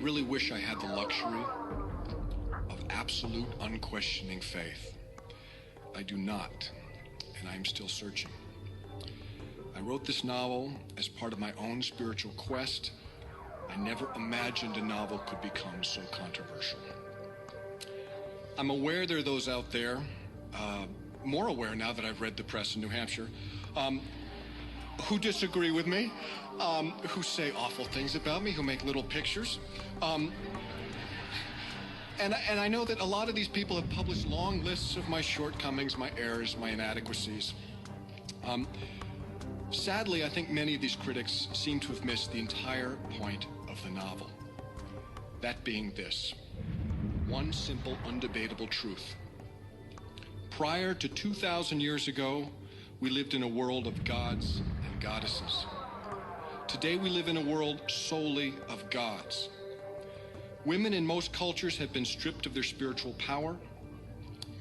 really wish I had the luxury of absolute, unquestioning faith. I do not, and I am still searching. I wrote this novel as part of my own spiritual quest. I never imagined a novel could become so controversial. I'm aware there are those out there, more aware now that I've read The Press in New Hampshire, who disagree with me, who say awful things about me, who make little pictures. And I know that a lot of these people have published long lists of my shortcomings, my errors, my inadequacies. Sadly, I think many of these critics seem to have missed the entire point of the novel. That being this, one simple, undebatable truth. Prior to 2,000 years ago, we lived in a world of gods and goddesses. Today we live in a world solely of gods. Women in most cultures have been stripped of their spiritual power,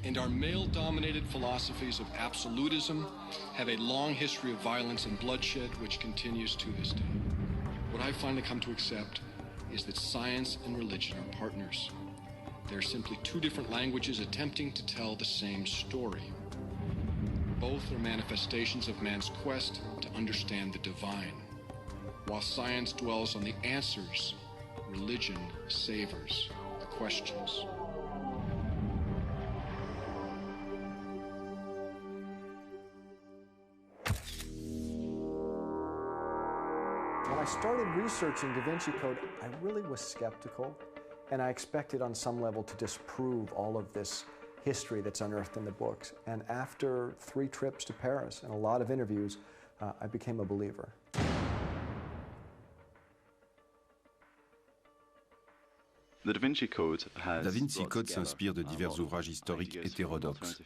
and our male-dominated philosophies of absolutism have a long history of violence and bloodshed which continues to this day. What I've finally come to accept is that science and religion are partners. They're simply two different languages attempting to tell the same story. Both are manifestations of man's quest to understand the divine. While science dwells on the answers, religion savors the questions. When I started researching Da Vinci Code, I really was skeptical, and I expected on some level to disprove all of this history that's unearthed in the books. And after 3 trips to Paris and a lot of interviews, I became a believer. Da Vinci Code s'inspire de divers ouvrages historiques hétérodoxes.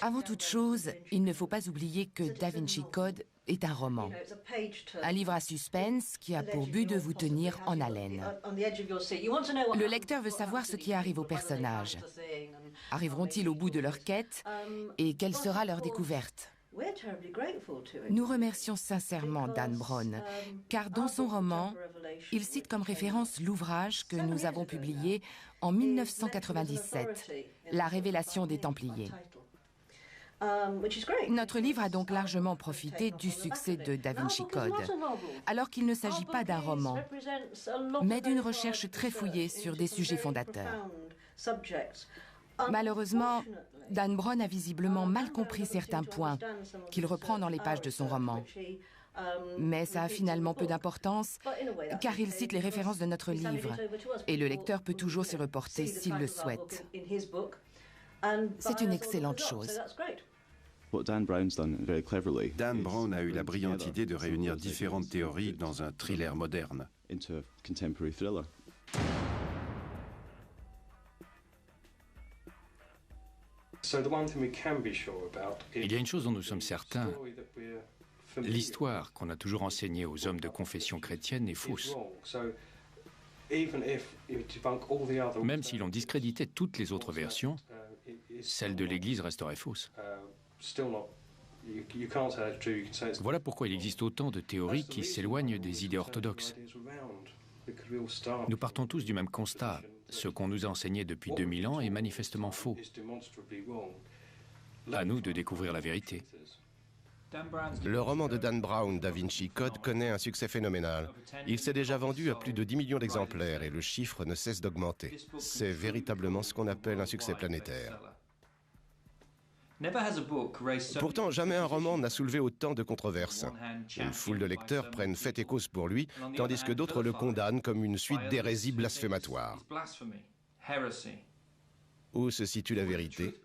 Avant toute chose, il ne faut pas oublier que Da Vinci Code est un roman, un livre à suspense qui a pour but de vous tenir en haleine. Le lecteur veut savoir ce qui arrive aux personnages. Arriveront-ils au bout de leur quête et quelle sera leur découverte? Nous remercions sincèrement Dan Brown, car dans son roman, il cite comme référence l'ouvrage que nous avons publié en 1997, La Révélation des Templiers. Notre livre a donc largement profité du succès de Da Vinci Code, alors qu'il ne s'agit pas d'un roman, mais d'une recherche très fouillée sur des sujets fondateurs. Malheureusement, Dan Brown a visiblement mal compris certains points qu'il reprend dans les pages de son roman. Mais ça a finalement peu d'importance, car il cite les références de notre livre, et le lecteur peut toujours s'y reporter s'il le souhaite. C'est une excellente chose. Dan Brown a eu la brillante idée de réunir différentes théories dans un thriller moderne. Il y a une chose dont nous sommes certains. L'histoire qu'on a toujours enseignée aux hommes de confession chrétienne est fausse. Même si l'on discréditait toutes les autres versions, celle de l'Église resterait fausse. Voilà pourquoi il existe autant de théories qui s'éloignent des idées orthodoxes. Nous partons tous du même constat. Ce qu'on nous a enseigné depuis 2000 ans est manifestement faux. À nous de découvrir la vérité. Le roman de Dan Brown, Da Vinci Code, connaît un succès phénoménal. Il s'est déjà vendu à plus de 10 millions d'exemplaires et le chiffre ne cesse d'augmenter. C'est véritablement ce qu'on appelle un succès planétaire. Pourtant, jamais un roman n'a soulevé autant de controverses. Une foule de lecteurs prennent fait et cause pour lui, tandis que d'autres le condamnent comme une suite d'hérésies blasphématoires. Où se situe la vérité?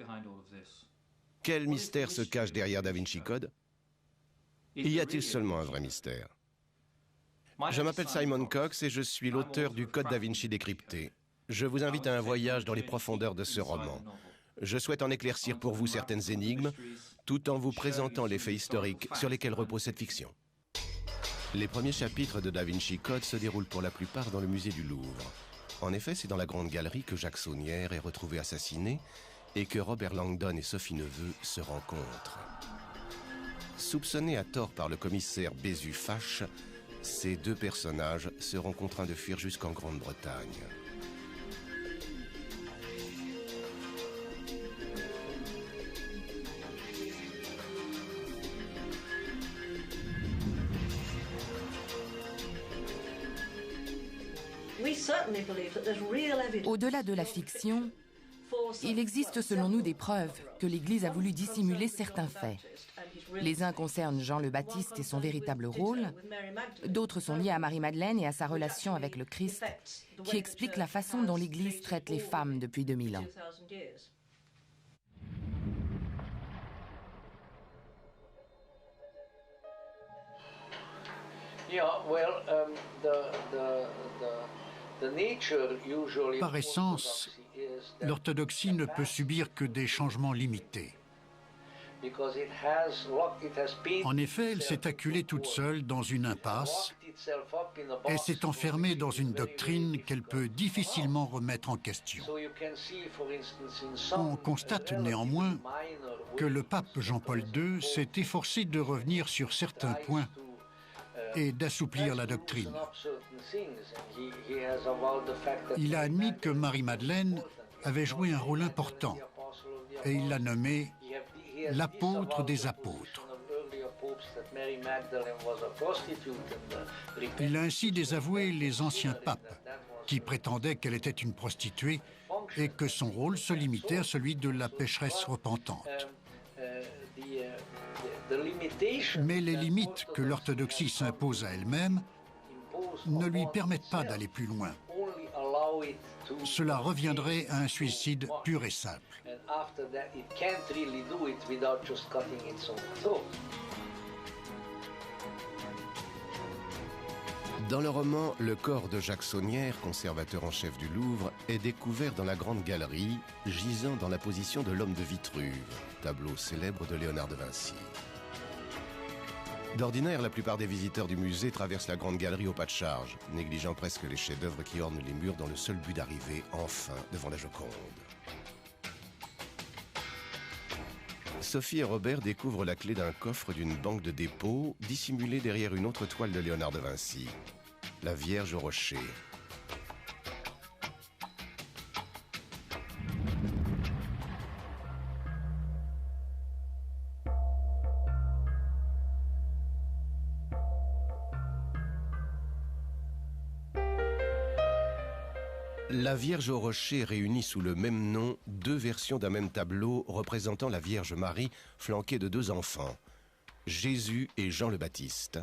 Quel mystère se cache derrière Da Vinci Code? Y a-t-il seulement un vrai mystère? Je m'appelle Simon Cox et je suis l'auteur du Code Da Vinci décrypté. Je vous invite à un voyage dans les profondeurs de ce roman. Je souhaite en éclaircir pour vous certaines énigmes, tout en vous présentant les faits historiques sur lesquels repose cette fiction. Les premiers chapitres de Da Vinci Code se déroulent pour la plupart dans le musée du Louvre. En effet, c'est dans la Grande Galerie que Jacques Saunière est retrouvé assassiné et que Robert Langdon et Sophie Neveu se rencontrent. Soupçonnés à tort par le commissaire Bézu Fache, ces deux personnages seront contraints de fuir jusqu'en Grande-Bretagne. Au-delà de la fiction, il existe selon nous des preuves que l'Église a voulu dissimuler certains faits. Les uns concernent Jean le Baptiste et son véritable rôle, d'autres sont liés à Marie-Madeleine et à sa relation avec le Christ, qui expliquent la façon dont l'Église traite les femmes depuis 2000 ans. Par essence, l'orthodoxie ne peut subir que des changements limités. En effet, elle s'est acculée toute seule dans une impasse et s'est enfermée dans une doctrine qu'elle peut difficilement remettre en question. On constate néanmoins que le pape Jean-Paul II s'est efforcé de revenir sur certains points et d'assouplir la doctrine. Il a admis que Marie-Madeleine avait joué un rôle important et il l'a nommée l'apôtre des apôtres. Il a ainsi désavoué les anciens papes qui prétendaient qu'elle était une prostituée et que son rôle se limitait à celui de la pécheresse repentante. Mais les limites que l'orthodoxie s'impose à elle-même ne lui permettent pas d'aller plus loin. Cela reviendrait à un suicide pur et simple. Dans le roman, le corps de Jacques Saunière, conservateur en chef du Louvre, est découvert dans la Grande Galerie, gisant dans la position de l'homme de Vitruve, tableau célèbre de Léonard de Vinci. D'ordinaire, la plupart des visiteurs du musée traversent la Grande Galerie au pas de charge, négligeant presque les chefs-d'œuvre qui ornent les murs dans le seul but d'arriver, enfin, devant la Joconde. Sophie et Robert découvrent la clé d'un coffre d'une banque de dépôt dissimulée derrière une autre toile de Léonard de Vinci, la Vierge au rocher. La Vierge au rocher réunit sous le même nom deux versions d'un même tableau représentant la Vierge Marie flanquée de deux enfants, Jésus et Jean le Baptiste,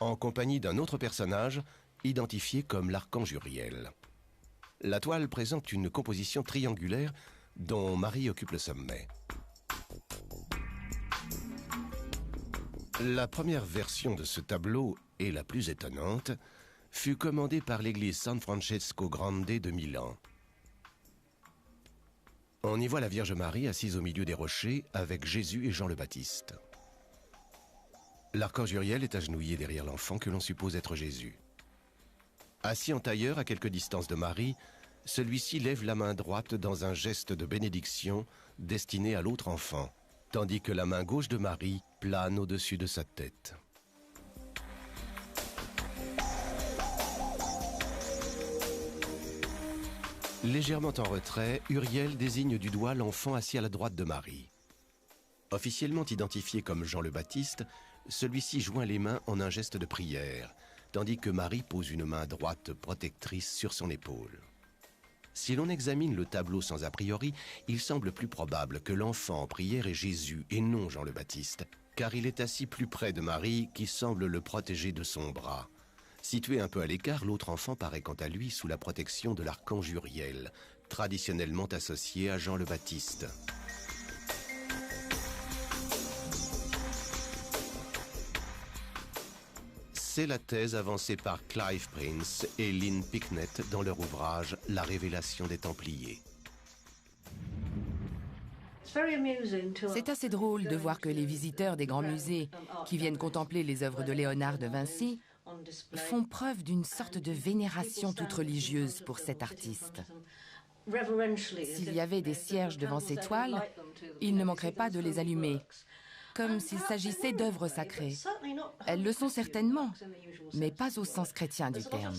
en compagnie d'un autre personnage identifié comme l'archange Uriel. La toile présente une composition triangulaire dont Marie occupe le sommet. La première version de ce tableau, et la plus étonnante, fut commandée par l'église San Francesco Grande de Milan. On y voit la Vierge Marie assise au milieu des rochers avec Jésus et Jean le Baptiste. L'archange Uriel est agenouillé derrière l'enfant que l'on suppose être Jésus. Assis en tailleur à quelque distance de Marie, celui-ci lève la main droite dans un geste de bénédiction destiné à l'autre enfant, tandis que la main gauche de Marie plane au-dessus de sa tête. Légèrement en retrait, Uriel désigne du doigt l'enfant assis à la droite de Marie. Officiellement identifié comme Jean le Baptiste, celui-ci joint les mains en un geste de prière, tandis que Marie pose une main droite protectrice sur son épaule. Si l'on examine le tableau sans a priori, il semble plus probable que l'enfant en prière est Jésus et non Jean le Baptiste, car il est assis plus près de Marie qui semble le protéger de son bras. Situé un peu à l'écart, l'autre enfant paraît quant à lui sous la protection de l'archange Uriel, traditionnellement associé à Jean le Baptiste. C'est la thèse avancée par Clive Prince et Lynn Picknett dans leur ouvrage « La révélation des Templiers ». C'est assez drôle de voir que les visiteurs des grands musées qui viennent contempler les œuvres de Léonard de Vinci font preuve d'une sorte de vénération toute religieuse pour cet artiste. S'il y avait des cierges devant ces toiles, ils ne manqueraient pas de les allumer, comme s'il s'agissait d'œuvres sacrées. Elles le sont certainement, mais pas au sens chrétien du terme.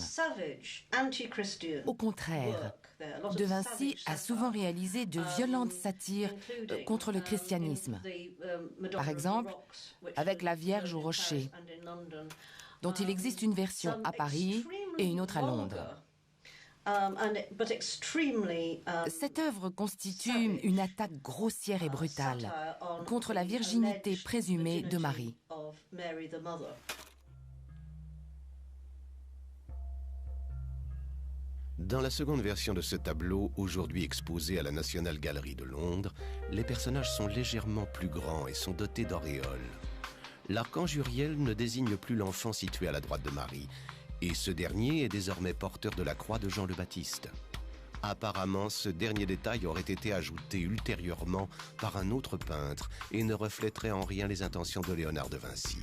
Au contraire, De Vinci a souvent réalisé de violentes satires contre le christianisme. Par exemple, avec la Vierge au rocher, dont il existe une version à Paris et une autre à Londres. Cette œuvre constitue une attaque grossière et brutale contre la virginité présumée de Marie. Dans la seconde version de ce tableau, aujourd'hui exposé à la National Gallery de Londres, les personnages sont légèrement plus grands et sont dotés d'auréoles. L'archange Uriel ne désigne plus l'enfant situé à la droite de Marie, et ce dernier est désormais porteur de la croix de Jean le Baptiste. Apparemment, ce dernier détail aurait été ajouté ultérieurement par un autre peintre et ne reflèterait en rien les intentions de Léonard de Vinci.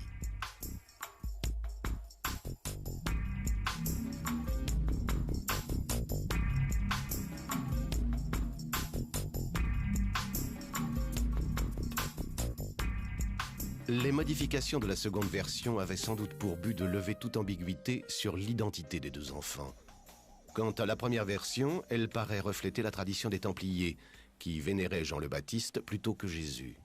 Les modifications de la seconde version avaient sans doute pour but de lever toute ambiguïté sur l'identité des deux enfants. Quant à la première version, elle paraît refléter la tradition des Templiers, qui vénéraient Jean le Baptiste plutôt que Jésus.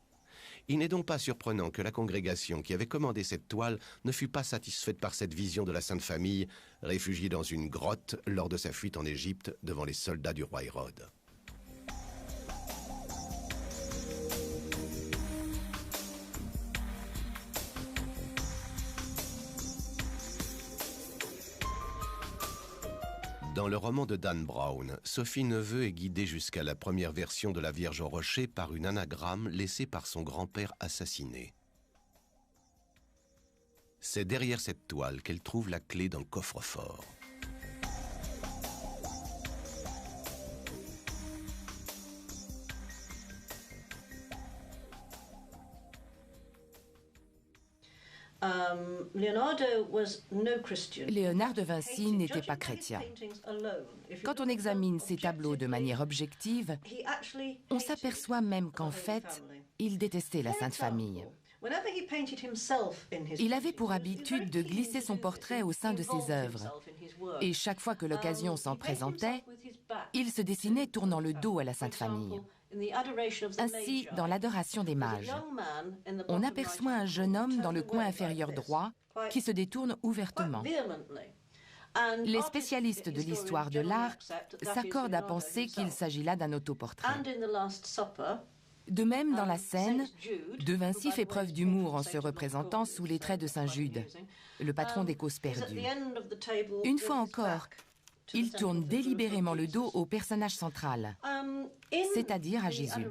Il n'est donc pas surprenant que la congrégation qui avait commandé cette toile ne fût pas satisfaite par cette vision de la Sainte Famille, réfugiée dans une grotte lors de sa fuite en Égypte devant les soldats du roi Hérode. Dans le roman de Dan Brown, Sophie Neveu est guidée jusqu'à la première version de la Vierge au rocher par une anagramme laissée par son grand-père assassiné. C'est derrière cette toile qu'elle trouve la clé d'un coffre-fort. Léonard de Vinci n'était pas chrétien. Quand on examine ses tableaux de manière objective, on s'aperçoit même qu'en fait, il détestait la Sainte Famille. Il avait pour habitude de glisser son portrait au sein de ses œuvres. Et chaque fois que l'occasion s'en présentait, il se dessinait tournant le dos à la Sainte Famille. Ainsi, dans l'Adoration des mages, on aperçoit un jeune homme dans le coin inférieur droit qui se détourne ouvertement. Les spécialistes de l'histoire de l'art s'accordent à penser qu'il s'agit là d'un autoportrait. De même, dans la scène, De Vinci fait preuve d'humour en se représentant sous les traits de Saint Jude, le patron des causes perdues. Une fois encore, il tourne délibérément le dos au personnage central, c'est-à-dire à Jésus.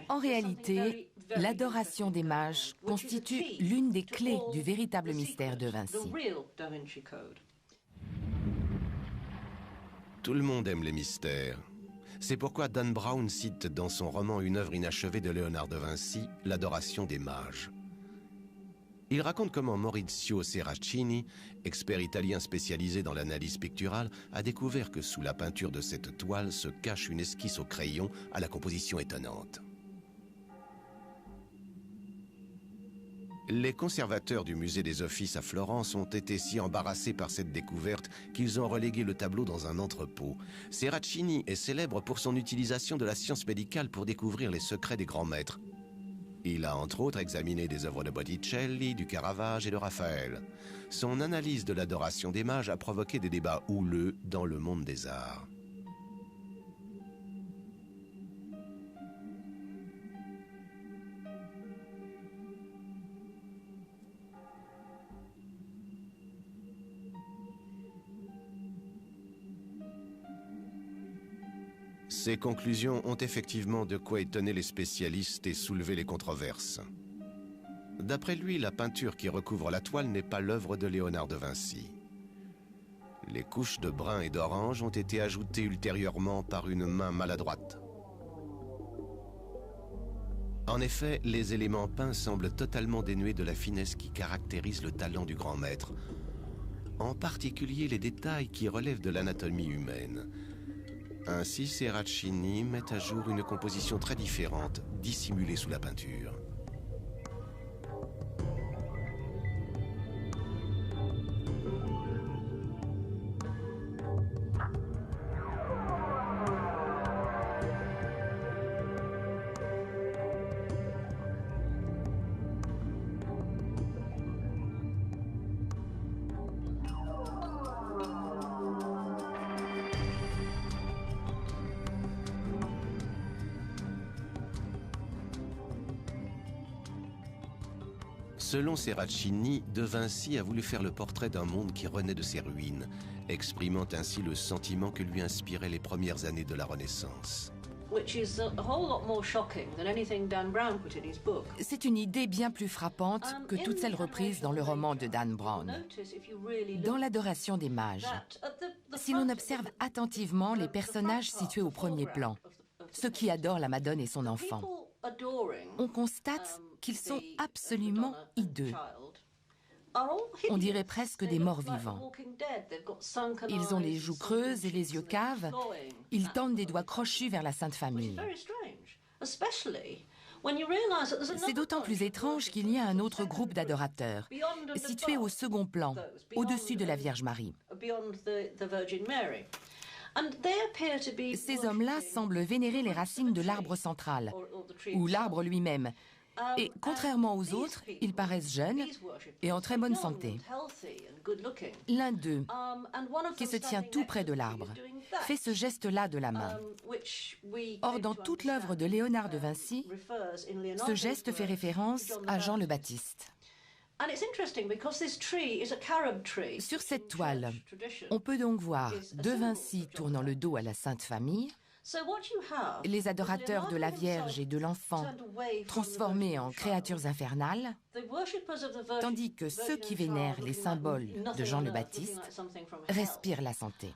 En réalité, l'adoration des mages constitue l'une des clés du véritable mystère de Vinci. Tout le monde aime les mystères. C'est pourquoi Dan Brown cite dans son roman une œuvre inachevée de Léonard de Vinci, l'Adoration des mages. Il raconte comment Maurizio Serracini, expert italien spécialisé dans l'analyse picturale, a découvert que sous la peinture de cette toile se cache une esquisse au crayon à la composition étonnante. Les conservateurs du musée des Offices à Florence ont été si embarrassés par cette découverte qu'ils ont relégué le tableau dans un entrepôt. Serracini est célèbre pour son utilisation de la science médicale pour découvrir les secrets des grands maîtres. Il a entre autres examiné des œuvres de Botticelli, du Caravage et de Raphaël. Son analyse de l'adoration des mages a provoqué des débats houleux dans le monde des arts. Ces conclusions ont effectivement de quoi étonner les spécialistes et soulever les controverses. D'après lui, la peinture qui recouvre la toile n'est pas l'œuvre de Léonard de Vinci. Les couches de brun et d'orange ont été ajoutées ultérieurement par une main maladroite. En effet, les éléments peints semblent totalement dénués de la finesse qui caractérise le talent du grand maître, en particulier les détails qui relèvent de l'anatomie humaine. Ainsi, Serracini met à jour une composition très différente, dissimulée sous la peinture. Selon Serracini, De Vinci a voulu faire le portrait d'un monde qui renaît de ses ruines, exprimant ainsi le sentiment que lui inspiraient les premières années de la Renaissance. C'est une idée bien plus frappante que toutes celles reprises dans le roman de Dan Brown. Dans l'Adoration des mages, si l'on observe attentivement les personnages situés au premier plan, ceux qui adorent la Madone et son enfant, on constate qu'ils sont absolument hideux. On dirait presque des morts vivants. Ils ont les joues creuses et les yeux caves. Ils tendent des doigts crochus vers la Sainte Famille. C'est d'autant plus étrange qu'il y a un autre groupe d'adorateurs, situé au second plan, au-dessus de la Vierge Marie. Ces hommes-là semblent vénérer les racines de l'arbre central, ou l'arbre lui-même. Et contrairement aux autres, ils paraissent jeunes et en très bonne santé. L'un d'eux, qui se tient tout près de l'arbre, fait ce geste-là de la main. Or, dans toute l'œuvre de Léonard de Vinci, ce geste fait référence à Jean le Baptiste. Sur cette toile, on peut donc voir De Vinci tournant le dos à la Sainte Famille, les adorateurs de la Vierge et de l'Enfant transformés en créatures infernales, tandis que ceux qui vénèrent les symboles de Jean le Baptiste respirent la santé.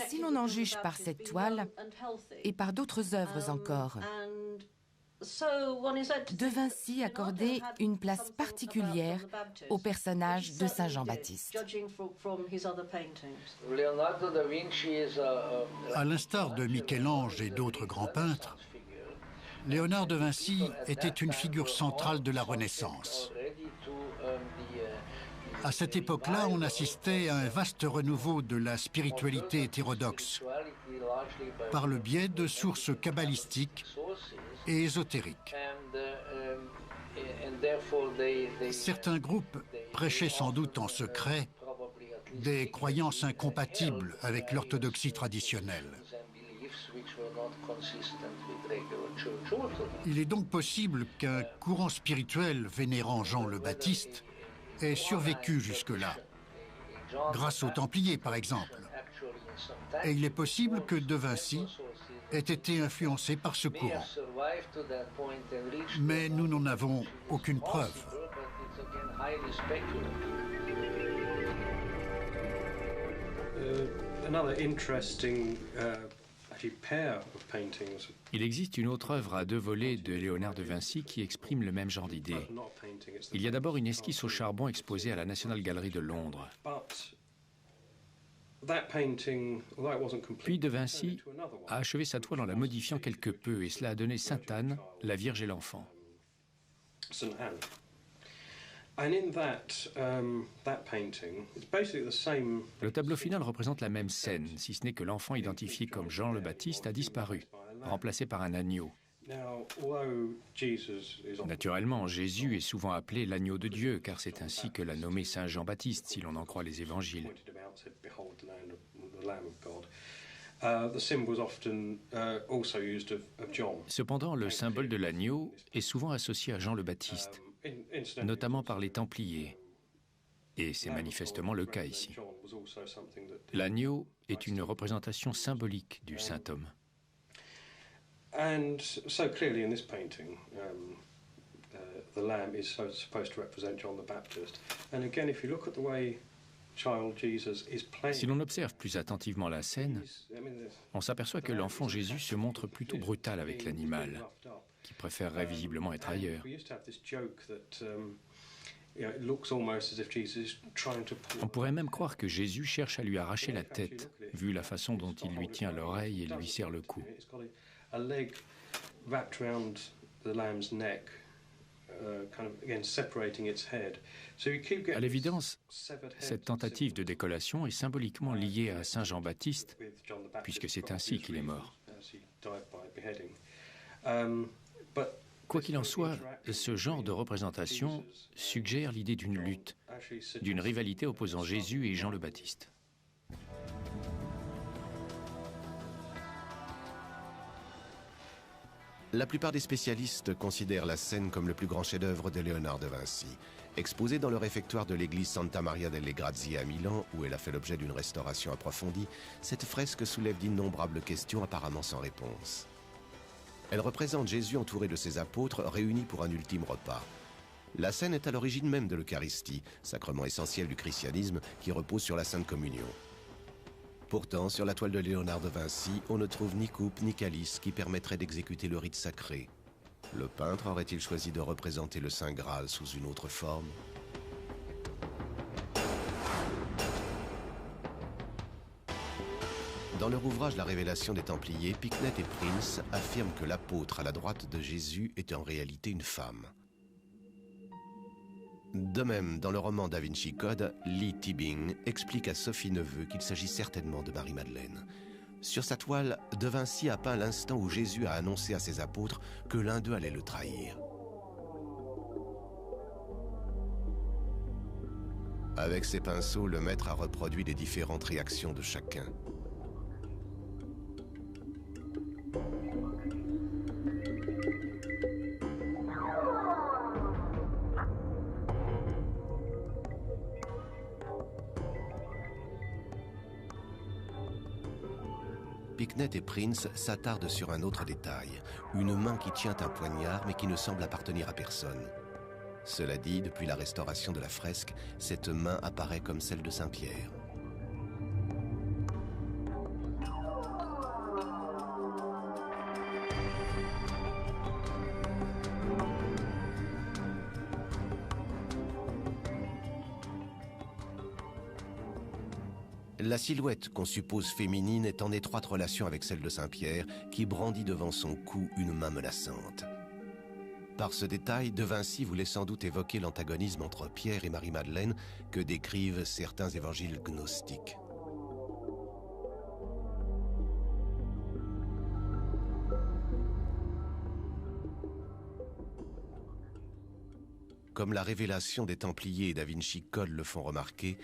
Si l'on en juge par cette toile et par d'autres œuvres encore, De Vinci accordait une place particulière au personnage de Saint Jean-Baptiste. À l'instar de Michel-Ange et d'autres grands peintres, Léonard de Vinci était une figure centrale de la Renaissance. À cette époque-là, on assistait à un vaste renouveau de la spiritualité hétérodoxe par le biais de sources kabbalistiques et ésotériques. Certains groupes prêchaient sans doute en secret des croyances incompatibles avec l'orthodoxie traditionnelle. Il est donc possible qu'un courant spirituel vénérant Jean le Baptiste ait survécu jusque-là, grâce aux Templiers par exemple. Et il est possible que De Vinci ait été influencé par ce courant. Mais nous n'en avons aucune preuve. Il existe une autre œuvre à deux volets de Léonard de Vinci qui exprime le même genre d'idée. Il y a d'abord une esquisse au charbon exposée à la National Gallery de Londres. Puis De Vinci a achevé sa toile en la modifiant quelque peu et cela a donné Sainte Anne, la Vierge et l'Enfant. Le tableau final représente la même scène, si ce n'est que l'enfant identifié comme Jean le Baptiste a disparu, remplacé par un agneau. Naturellement, Jésus est souvent appelé l'agneau de Dieu, car c'est ainsi que l'a nommé Saint Jean-Baptiste, si l'on en croit les évangiles. Cependant, le symbole de l'agneau est souvent associé à Jean le Baptiste, notamment par les Templiers. Et c'est manifestement le cas ici. L'agneau est une représentation symbolique du saint homme. And so clearly in this painting, the lamb is supposed to represent John the Baptist. And again, if you look at the way child Jesus is playing, si l'on observe plus attentivement la scène, on s'aperçoit que l'enfant Jésus se montre plutôt brutal avec l'animal, qui préférerait visiblement être ailleurs. On pourrait même croire que Jésus cherche à lui arracher la tête, vu la façon dont il lui tient l'oreille et lui serre le cou. A leg wrapped around the lamb's neck, kind of again separating its head. So you keep getting. À l'évidence, cette tentative de décollation est symboliquement liée à Saint Jean-Baptiste, puisque c'est ainsi qu'il est mort. Quoi qu'il en soit, ce genre de représentation suggère l'idée d'une lutte, d'une rivalité opposant Jésus et Jean le Baptiste. La plupart des spécialistes considèrent la scène comme le plus grand chef-d'œuvre de Léonard de Vinci. Exposée dans le réfectoire de l'église Santa Maria delle Grazie à Milan, où elle a fait l'objet d'une restauration approfondie, cette fresque soulève d'innombrables questions apparemment sans réponse. Elle représente Jésus entouré de ses apôtres réunis pour un ultime repas. La scène est à l'origine même de l'Eucharistie, sacrement essentiel du christianisme qui repose sur la Sainte Communion. Pourtant, sur la toile de Léonard de Vinci, on ne trouve ni coupe ni calice qui permettrait d'exécuter le rite sacré. Le peintre aurait-il choisi de représenter le Saint Graal sous une autre forme? Dans leur ouvrage La Révélation des Templiers, Picknett et Prince affirment que l'apôtre à la droite de Jésus est en réalité une femme. De même, dans le roman Da Vinci Code, Lee Tibbing explique à Sophie Neveu qu'il s'agit certainement de Marie-Madeleine. Sur sa toile, De Vinci a peint l'instant où Jésus a annoncé à ses apôtres que l'un d'eux allait le trahir. Avec ses pinceaux, le maître a reproduit les différentes réactions de chacun. Picknett et Prince s'attardent sur un autre détail, une main qui tient un poignard mais qui ne semble appartenir à personne. Cela dit, depuis la restauration de la fresque, cette main apparaît comme celle de Saint-Pierre. La silhouette qu'on suppose féminine est en étroite relation avec celle de Saint-Pierre, qui brandit devant son cou une main menaçante. Par ce détail, De Vinci voulait sans doute évoquer l'antagonisme entre Pierre et Marie-Madeleine que décrivent certains évangiles gnostiques. Comme la révélation des Templiers et Da Vinci Code le font remarquer,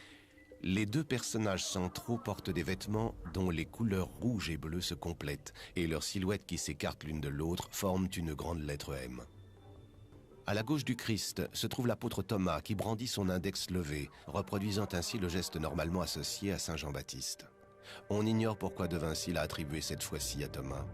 les deux personnages centraux portent des vêtements dont les couleurs rouge et bleu se complètent et leurs silhouettes qui s'écartent l'une de l'autre forment une grande lettre M. À la gauche du Christ se trouve l'apôtre Thomas qui brandit son index levé, reproduisant ainsi le geste normalement associé à Saint Jean-Baptiste. On ignore pourquoi De Vinci l'a attribué cette fois-ci à Thomas.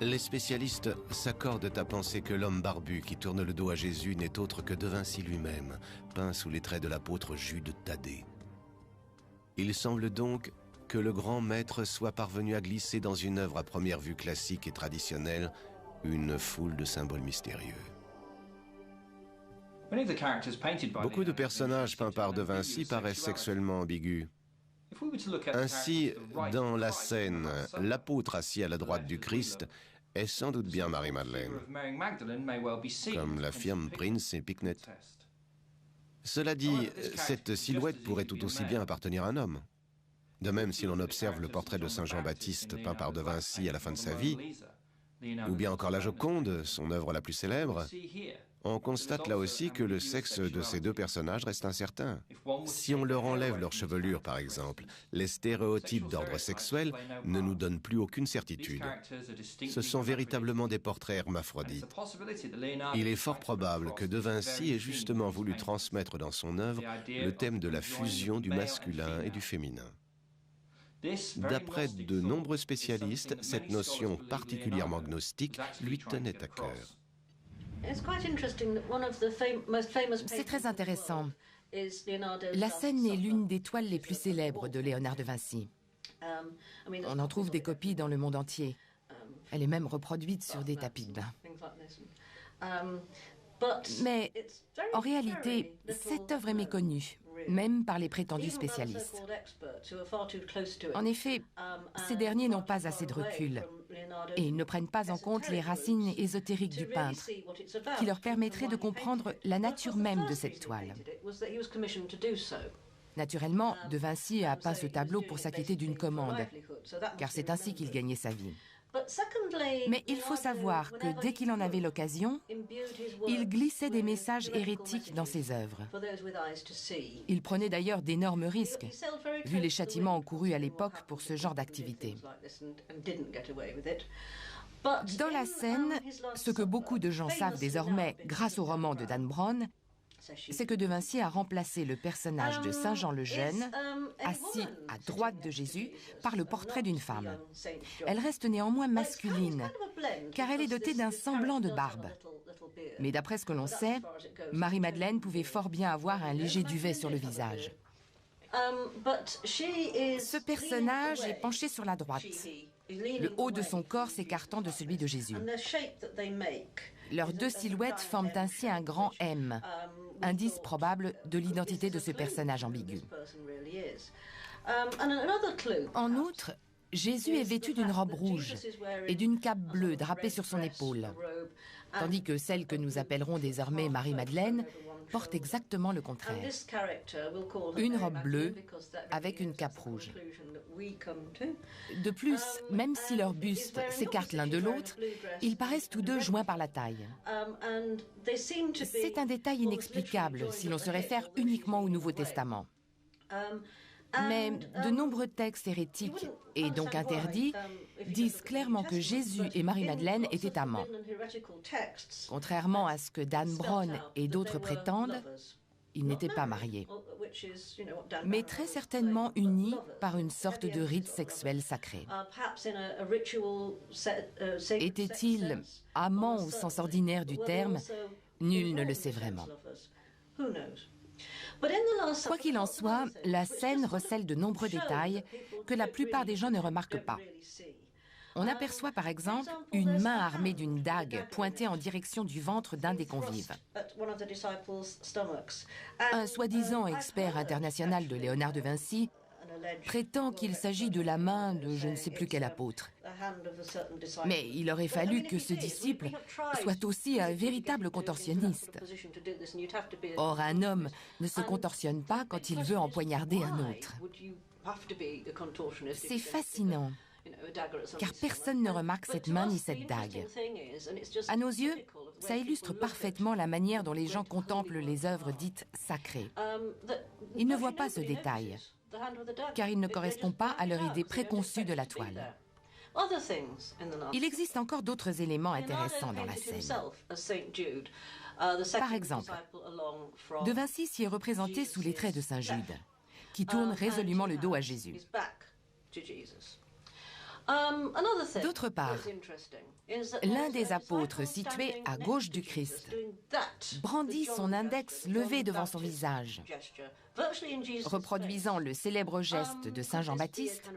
Les spécialistes s'accordent à penser que l'homme barbu qui tourne le dos à Jésus n'est autre que De Vinci lui-même, peint sous les traits de l'apôtre Jude Thaddée. Il semble donc que le grand maître soit parvenu à glisser dans une œuvre à première vue classique et traditionnelle une foule de symboles mystérieux. Beaucoup de personnages peints par De Vinci paraissent sexuellement ambigus. Ainsi, dans la scène, l'apôtre assis à la droite du Christ est sans doute bien Marie-Madeleine, comme l'affirment Prince et Picknett. Cela dit, cette silhouette pourrait tout aussi bien appartenir à un homme. De même, si l'on observe le portrait de Saint Jean-Baptiste peint par De Vinci à la fin de sa vie, ou bien encore la Joconde, son œuvre la plus célèbre, on constate là aussi que le sexe de ces deux personnages reste incertain. Si on leur enlève leur chevelure, par exemple, les stéréotypes d'ordre sexuel ne nous donnent plus aucune certitude. Ce sont véritablement des portraits hermaphrodites. Il est fort probable que De Vinci ait justement voulu transmettre dans son œuvre le thème de la fusion du masculin et du féminin. D'après de nombreux spécialistes, cette notion particulièrement gnostique lui tenait à cœur. C'est très intéressant. La scène est l'une des toiles les plus célèbres de Léonard de Vinci. On en trouve des copies dans le monde entier. Elle est même reproduite sur des tapis de bain. Mais en réalité, cette œuvre est méconnue, même par les prétendus spécialistes. En effet, ces derniers n'ont pas assez de recul et ils ne prennent pas en compte les racines ésotériques du peintre, qui leur permettraient de comprendre la nature même de cette toile. Naturellement, De Vinci a peint ce tableau pour s'acquitter d'une commande, car c'est ainsi qu'il gagnait sa vie. Mais il faut savoir que dès qu'il en avait l'occasion, il glissait des messages hérétiques dans ses œuvres. Il prenait d'ailleurs d'énormes risques, vu les châtiments encourus à l'époque pour ce genre d'activité. Dans la scène, ce que beaucoup de gens savent désormais grâce au roman de Dan Brown, c'est que De Vinci a remplacé le personnage de Saint Jean le Jeune, assis à droite de Jésus, par le portrait d'une femme. Elle reste néanmoins masculine, car elle est dotée d'un semblant de barbe. Mais d'après ce que l'on sait, Marie-Madeleine pouvait fort bien avoir un léger duvet sur le visage. Ce personnage est penché sur la droite, le haut de son corps s'écartant de celui de Jésus. Leurs deux silhouettes forment ainsi un grand M, indice probable de l'identité de ce personnage ambigu. En outre, Jésus est vêtu d'une robe rouge et d'une cape bleue drapée sur son épaule, tandis que celle que nous appellerons désormais Marie-Madeleine porte exactement le contraire. Une robe bleue avec une cape rouge. De plus, même si leurs bustes s'écartent l'un de l'autre, ils paraissent tous deux joints par la taille. C'est un détail inexplicable si l'on se réfère uniquement au Nouveau Testament. Mais de nombreux textes hérétiques, et donc interdits, disent clairement que Jésus et Marie-Madeleine étaient amants. Contrairement à ce que Dan Brown et d'autres prétendent, ils n'étaient pas mariés, mais très certainement unis par une sorte de rite sexuel sacré. Étaient-ils amants au sens ordinaire du terme? Nul ne le sait vraiment. Quoi qu'il en soit, la scène recèle de nombreux détails que la plupart des gens ne remarquent pas. On aperçoit par exemple une main armée d'une dague pointée en direction du ventre d'un des convives. Un soi-disant expert international de Léonard de Vinci prétend qu'il s'agit de la main de je ne sais plus quel apôtre. Mais il aurait fallu que ce disciple soit aussi un véritable contorsionniste. Or, un homme ne se contorsionne pas quand il veut empoignarder un autre. C'est fascinant, car personne ne remarque cette main ni cette dague. À nos yeux, ça illustre parfaitement la manière dont les gens contemplent les œuvres dites sacrées. Ils ne voient pas ce détail, car il ne correspond pas à leur idée préconçue de la toile. Il existe encore d'autres éléments intéressants dans la scène. Par exemple, De Vinci s'y est représenté sous les traits de Saint Jude, qui tourne résolument le dos à Jésus. D'autre part, l'un des apôtres situé à gauche du Christ brandit son index levé devant son visage, reproduisant le célèbre geste de Saint Jean-Baptiste,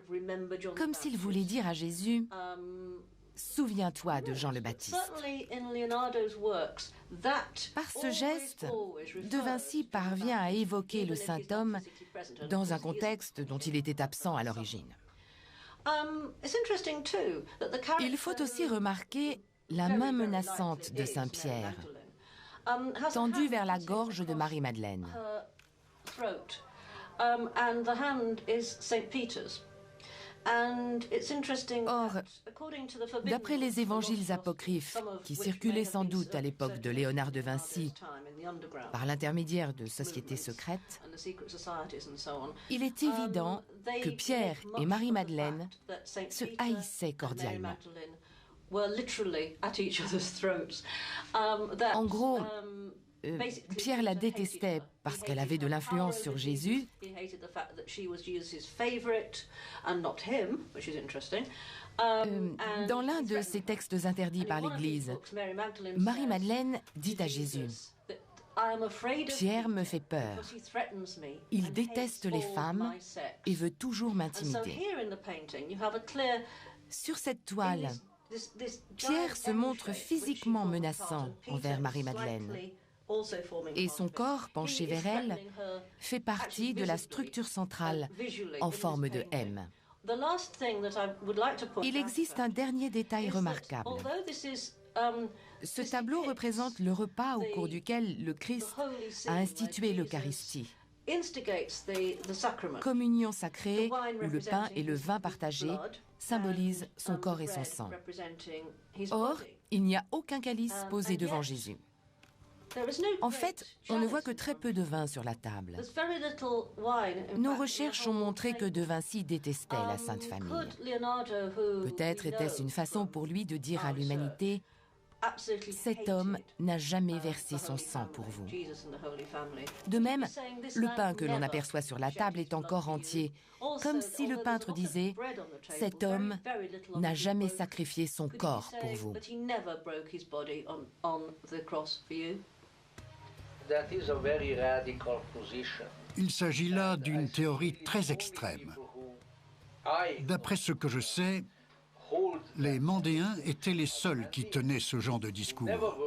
comme s'il voulait dire à Jésus « Souviens-toi de Jean le Baptiste ». Par ce geste, De Vinci parvient à évoquer le saint homme dans un contexte dont il était absent à l'origine. Il faut aussi remarquer la main menaçante de Saint Pierre, tendue vers la gorge de Marie-Madeleine. Or, d'après les évangiles apocryphes, qui circulaient sans doute à l'époque de Léonard de Vinci, par l'intermédiaire de sociétés secrètes, il est évident que Pierre et Marie-Madeleine se haïssaient cordialement. En gros, Pierre la détestait parce qu'elle avait de l'influence sur Jésus. Dans l'un de ces textes interdits par l'Église, Marie-Madeleine dit à Jésus « Pierre me fait peur. Il déteste les femmes et veut toujours m'intimider. » Sur cette toile, Pierre se montre physiquement menaçant envers Marie-Madeleine. Et son corps, penché vers elle, fait partie de la structure centrale en forme de M. Il existe un dernier détail remarquable. Ce tableau représente le repas au cours duquel le Christ a institué l'Eucharistie. Communion sacrée, où le pain et le vin partagés symbolisent son corps et son sang. Or, il n'y a aucun calice posé devant Jésus. En fait, on ne voit que très peu de vin sur la table. Nos recherches ont montré que De Vinci détestait la Sainte Famille. Peut-être était-ce une façon pour lui de dire à l'humanité « Cet homme n'a jamais versé son sang pour vous ». De même, le pain que l'on aperçoit sur la table est encore entier, comme si le peintre disait « Cet homme n'a jamais sacrifié son corps pour vous ». Il s'agit là d'une théorie très extrême. D'après ce que je sais, les Mandéens étaient les seuls qui tenaient ce genre de discours.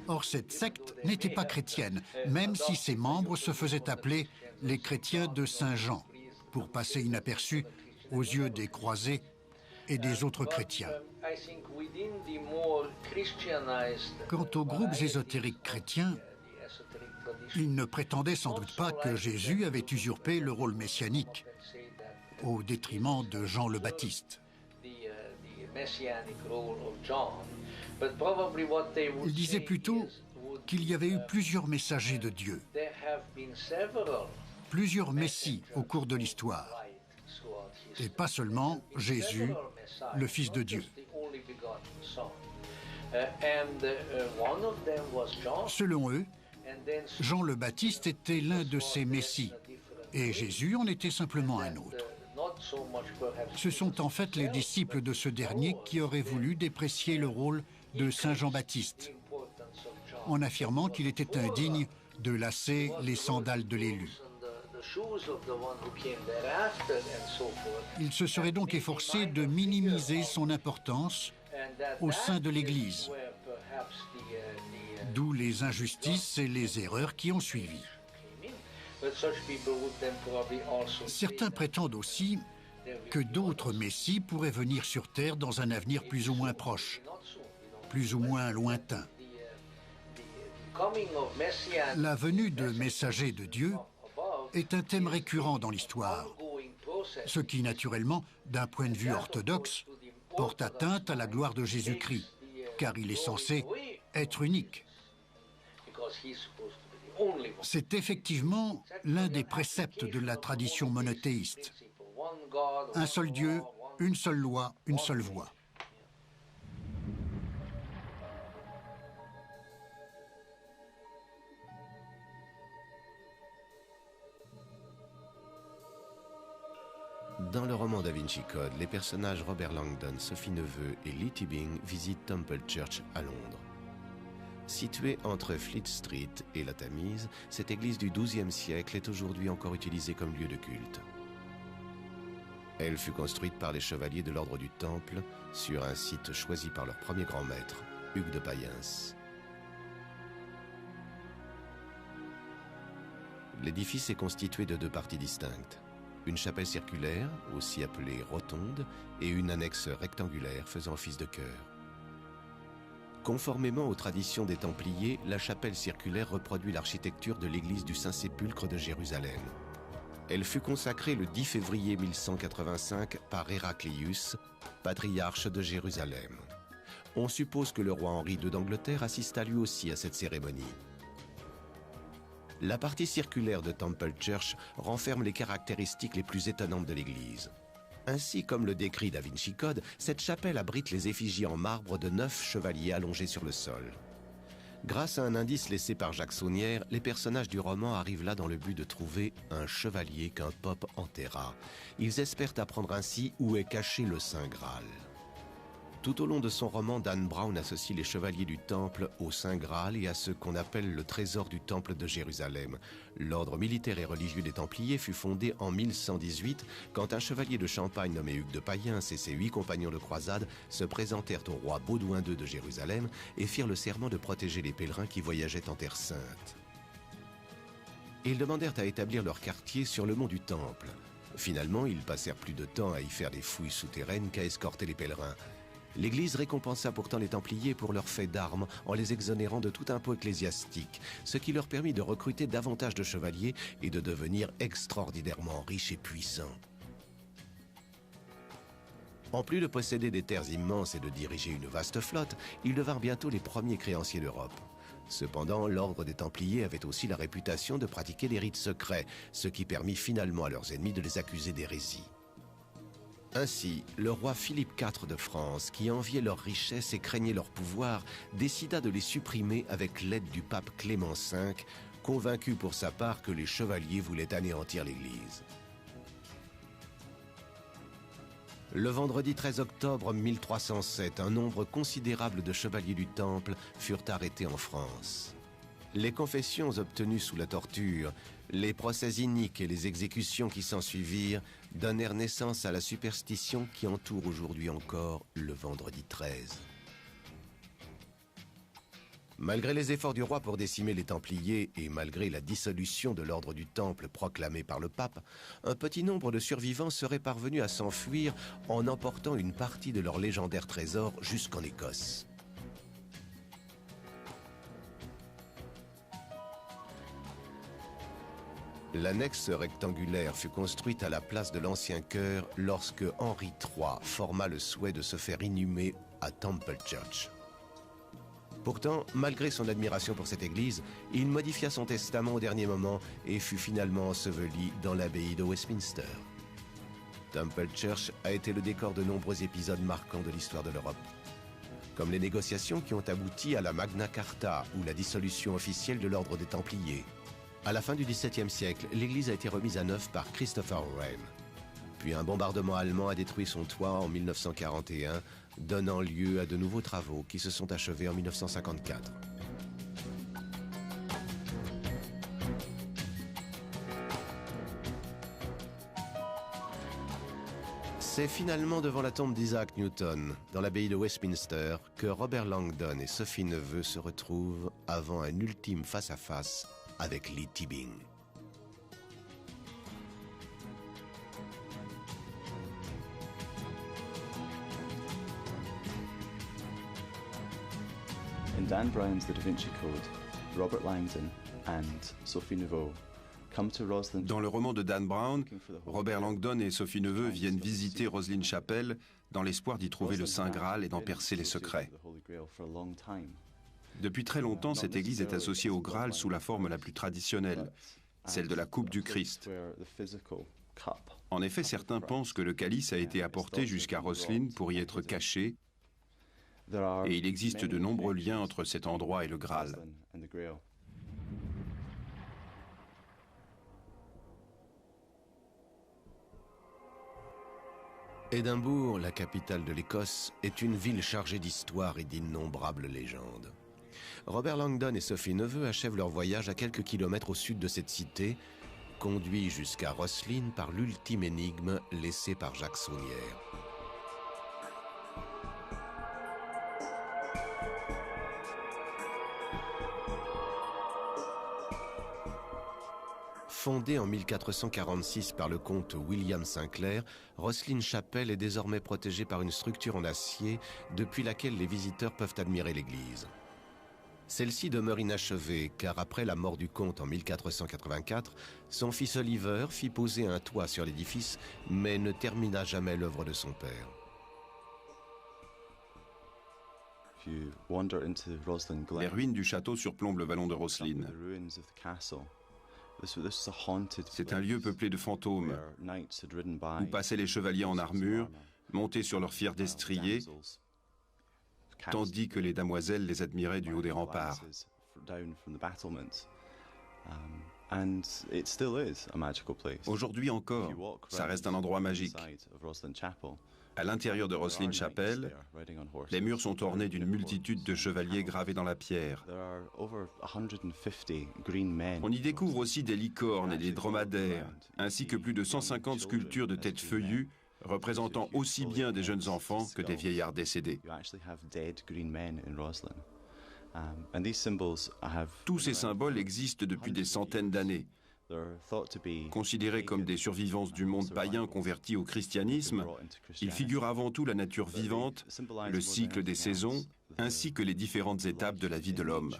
Or, cette secte n'était pas chrétienne, même si ses membres se faisaient appeler les chrétiens de Saint-Jean, pour passer inaperçus aux yeux des croisés et des autres chrétiens. Quant aux groupes ésotériques chrétiens, ils ne prétendaient sans doute pas que Jésus avait usurpé le rôle messianique, au détriment de Jean le Baptiste. Ils disaient plutôt qu'il y avait eu plusieurs messagers de Dieu, plusieurs messies au cours de l'histoire, et pas seulement Jésus, le Fils de Dieu. Selon eux, Jean le Baptiste était l'un de ces messies, et Jésus en était simplement un autre. Ce sont en fait les disciples de ce dernier qui auraient voulu déprécier le rôle de Saint Jean-Baptiste, en affirmant qu'il était indigne de lasser les sandales de l'élu. Il se serait donc efforcé de minimiser son importance au sein de l'Église, d'où les injustices et les erreurs qui ont suivi. Certains prétendent aussi que d'autres messies pourraient venir sur Terre dans un avenir plus ou moins proche, plus ou moins lointain. La venue de messagers de Dieu est un thème récurrent dans l'histoire, ce qui, naturellement, d'un point de vue orthodoxe, porte atteinte à la gloire de Jésus-Christ, car il est censé être unique. C'est effectivement l'un des préceptes de la tradition monothéiste. Un seul Dieu, une seule loi, une seule voie. Dans le roman Da Vinci Code, les personnages Robert Langdon, Sophie Neveu et Lee Tibbing visitent Temple Church à Londres. Située entre Fleet Street et la Tamise, cette église du XIIe siècle est aujourd'hui encore utilisée comme lieu de culte. Elle fut construite par les chevaliers de l'ordre du Temple sur un site choisi par leur premier grand maître, Hugues de Payens. L'édifice est constitué de deux parties distinctes. Une chapelle circulaire, aussi appelée rotonde, et une annexe rectangulaire faisant office de chœur. Conformément aux traditions des Templiers, la chapelle circulaire reproduit l'architecture de l'église du Saint-Sépulcre de Jérusalem. Elle fut consacrée le 10 février 1185 par Héraclius, patriarche de Jérusalem. On suppose que le roi Henri II d'Angleterre assista lui aussi à cette cérémonie. La partie circulaire de Temple Church renferme les caractéristiques les plus étonnantes de l'église. Ainsi, comme le décrit Da Vinci Code, cette chapelle abrite les effigies en marbre de 9 chevaliers allongés sur le sol. Grâce à un indice laissé par Jacques Saunière, les personnages du roman arrivent là dans le but de trouver un chevalier qu'un pope enterra. Ils espèrent apprendre ainsi où est caché le Saint Graal. Tout au long de son roman, Dan Brown associe les chevaliers du Temple au Saint Graal et à ce qu'on appelle le trésor du Temple de Jérusalem. L'ordre militaire et religieux des Templiers fut fondé en 1118 quand un chevalier de Champagne nommé Hugues de Payens et ses 8 compagnons de croisade se présentèrent au roi Baudouin II de Jérusalem et firent le serment de protéger les pèlerins qui voyageaient en Terre Sainte. Ils demandèrent à établir leur quartier sur le mont du Temple. Finalement, ils passèrent plus de temps à y faire des fouilles souterraines qu'à escorter les pèlerins. L'Église récompensa pourtant les Templiers pour leur fait d'armes en les exonérant de tout impôt ecclésiastique, ce qui leur permit de recruter davantage de chevaliers et de devenir extraordinairement riches et puissants. En plus de posséder des terres immenses et de diriger une vaste flotte, ils devinrent bientôt les premiers créanciers d'Europe. Cependant, l'ordre des Templiers avait aussi la réputation de pratiquer les rites secrets, ce qui permit finalement à leurs ennemis de les accuser d'hérésie. Ainsi, le roi Philippe IV de France, qui enviait leurs richesses et craignait leur pouvoir, décida de les supprimer avec l'aide du pape Clément V, convaincu pour sa part que les chevaliers voulaient anéantir l'Église. Le vendredi 13 octobre 1307, un nombre considérable de chevaliers du Temple furent arrêtés en France. Les confessions obtenues sous la torture, les procès iniques et les exécutions qui s'ensuivirent donnèrent naissance à la superstition qui entoure aujourd'hui encore le vendredi 13. Malgré les efforts du roi pour décimer les Templiers et malgré la dissolution de l'ordre du Temple proclamée par le pape, un petit nombre de survivants seraient parvenus à s'enfuir en emportant une partie de leur légendaire trésor jusqu'en Écosse. L'annexe rectangulaire fut construite à la place de l'ancien chœur lorsque Henri III forma le souhait de se faire inhumer à Temple Church. Pourtant, malgré son admiration pour cette église, il modifia son testament au dernier moment et fut finalement enseveli dans l'abbaye de Westminster. Temple Church a été le décor de nombreux épisodes marquants de l'histoire de l'Europe, comme les négociations qui ont abouti à la Magna Carta ou la dissolution officielle de l'ordre des Templiers. À la fin du XVIIe siècle, l'église a été remise à neuf par Christopher Wren. Puis un bombardement allemand a détruit son toit en 1941, donnant lieu à de nouveaux travaux qui se sont achevés en 1954. C'est finalement devant la tombe d'Isaac Newton, dans l'abbaye de Westminster, que Robert Langdon et Sophie Neveu se retrouvent avant un ultime face-à-face avec Lee Tibing. In Dan Brown's The Da Vinci Code, Robert Langdon and Sophie Neveu come to Roslyn. Dans le roman de Dan Brown, Robert Langdon et Sophie Neveu viennent visiter Roslyn Chapel dans l'espoir d'y trouver le Saint Graal et d'en percer les secrets. Depuis très longtemps, cette église est associée au Graal sous la forme la plus traditionnelle, celle de la coupe du Christ. En effet, certains pensent que le calice a été apporté jusqu'à Roslyn pour y être caché, et il existe de nombreux liens entre cet endroit et le Graal. Édimbourg, la capitale de l'Écosse, est une ville chargée d'histoire et d'innombrables légendes. Robert Langdon et Sophie Neveu achèvent leur voyage à quelques kilomètres au sud de cette cité, conduits jusqu'à Roslyn par l'ultime énigme laissée par Jacques Saunière. Fondée en 1446 par le comte William Sinclair, Roslyn Chapel est désormais protégée par une structure en acier depuis laquelle les visiteurs peuvent admirer l'église. Celle-ci demeure inachevée car après la mort du comte en 1484, son fils Oliver fit poser un toit sur l'édifice mais ne termina jamais l'œuvre de son père. Les ruines du château surplombent le vallon de Roslyn. C'est un lieu peuplé de fantômes, où passaient les chevaliers en armure, montés sur leurs fiers destriers, tandis que les damoiselles les admiraient du haut des remparts. Aujourd'hui encore, ça reste un endroit magique. À l'intérieur de Roslyn Chapel, les murs sont ornés d'une multitude de chevaliers gravés dans la pierre. On y découvre aussi des licornes et des dromadaires, ainsi que plus de 150 sculptures de têtes feuillues représentant aussi bien des jeunes enfants que des vieillards décédés. Tous ces symboles existent depuis des centaines d'années. Considérés comme des survivances du monde païen convertis au christianisme, ils figurent avant tout la nature vivante, le cycle des saisons, ainsi que les différentes étapes de la vie de l'homme.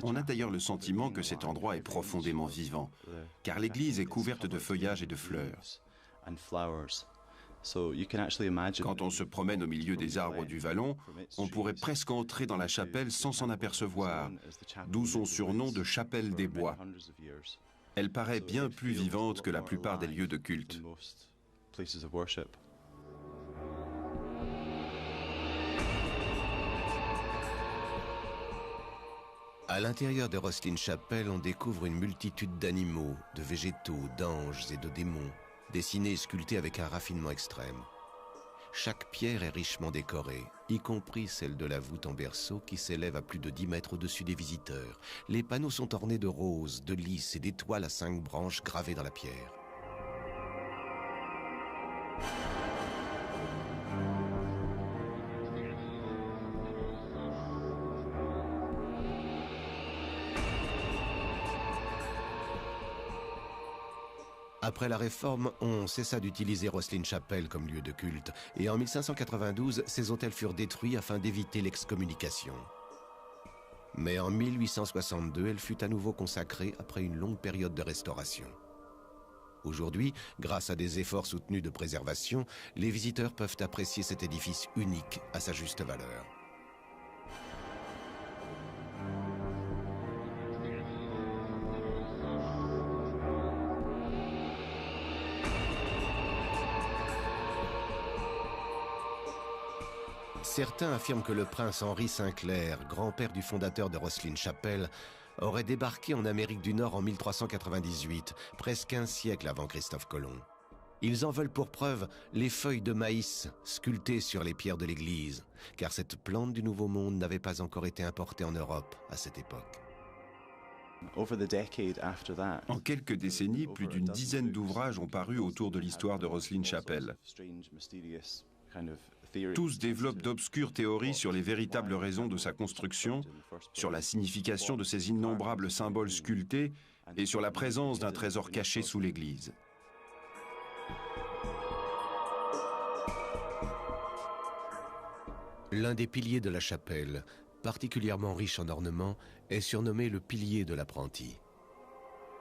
On a d'ailleurs le sentiment que cet endroit est profondément vivant, car l'église est couverte de feuillages et de fleurs. Quand on se promène au milieu des arbres du vallon, on pourrait presque entrer dans la chapelle sans s'en apercevoir, d'où son surnom de chapelle des bois. Elle paraît bien plus vivante que la plupart des lieux de culte. À l'intérieur de Rosslyn Chapel, on découvre une multitude d'animaux, de végétaux, d'anges et de démons, dessinés et sculptés avec un raffinement extrême. Chaque pierre est richement décorée, y compris celle de la voûte en berceau qui s'élève à plus de 10 mètres au-dessus des visiteurs. Les panneaux sont ornés de roses, de lys et d'étoiles à 5 branches gravées dans la pierre. Après la Réforme, on cessa d'utiliser Rosslyn Chapel comme lieu de culte, et en 1592, ces autels furent détruits afin d'éviter l'excommunication. Mais en 1862, elle fut à nouveau consacrée après une longue période de restauration. Aujourd'hui, grâce à des efforts soutenus de préservation, les visiteurs peuvent apprécier cet édifice unique à sa juste valeur. Certains affirment que le prince Henry Sinclair, grand-père du fondateur de Rosslyn Chapel, aurait débarqué en Amérique du Nord en 1398, presque un siècle avant Christophe Colomb. Ils en veulent pour preuve les feuilles de maïs sculptées sur les pierres de l'église, car cette plante du Nouveau Monde n'avait pas encore été importée en Europe à cette époque. En quelques décennies, plus d'une dizaine d'ouvrages ont paru autour de l'histoire de Rosslyn Chapel. Tous développent d'obscures théories sur les véritables raisons de sa construction, sur la signification de ces innombrables symboles sculptés et sur la présence d'un trésor caché sous l'église. L'un des piliers de la chapelle, particulièrement riche en ornements, est surnommé le pilier de l'apprenti.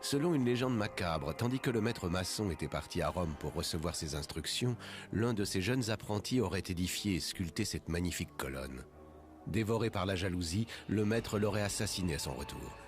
Selon une légende macabre, tandis que le maître maçon était parti à Rome pour recevoir ses instructions, l'un de ses jeunes apprentis aurait édifié et sculpté cette magnifique colonne. Dévoré par la jalousie, le maître l'aurait assassiné à son retour.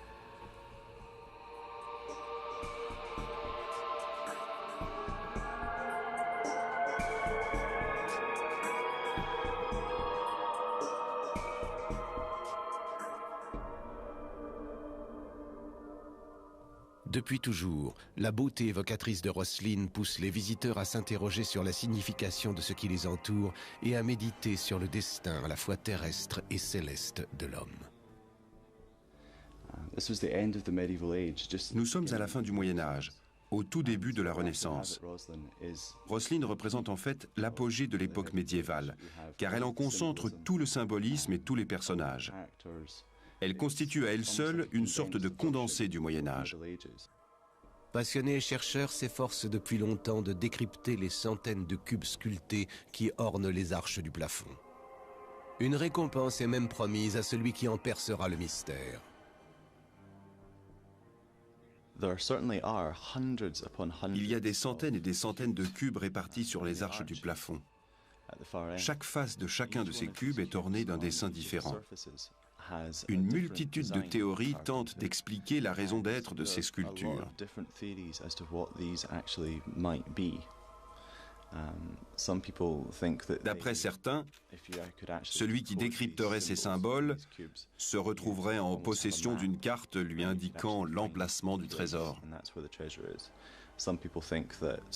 Depuis toujours, la beauté évocatrice de Rosslyn pousse les visiteurs à s'interroger sur la signification de ce qui les entoure et à méditer sur le destin à la fois terrestre et céleste de l'homme. Nous sommes à la fin du Moyen-Âge, au tout début de la Renaissance. Rosslyn représente en fait l'apogée de l'époque médiévale, car elle en concentre tout le symbolisme et tous les personnages. Elle constitue à elle seule une sorte de condensé du Moyen-Âge. Passionnés et chercheurs s'efforcent depuis longtemps de décrypter les centaines de cubes sculptés qui ornent les arches du plafond. Une récompense est même promise à celui qui en percera le mystère. Il y a des centaines et des centaines de cubes répartis sur les arches du plafond. Chaque face de chacun de ces cubes est ornée d'un dessin différent. Une multitude de théories tentent d'expliquer la raison d'être de ces sculptures. D'après certains, celui qui décrypterait ces symboles se retrouverait en possession d'une carte lui indiquant l'emplacement du trésor.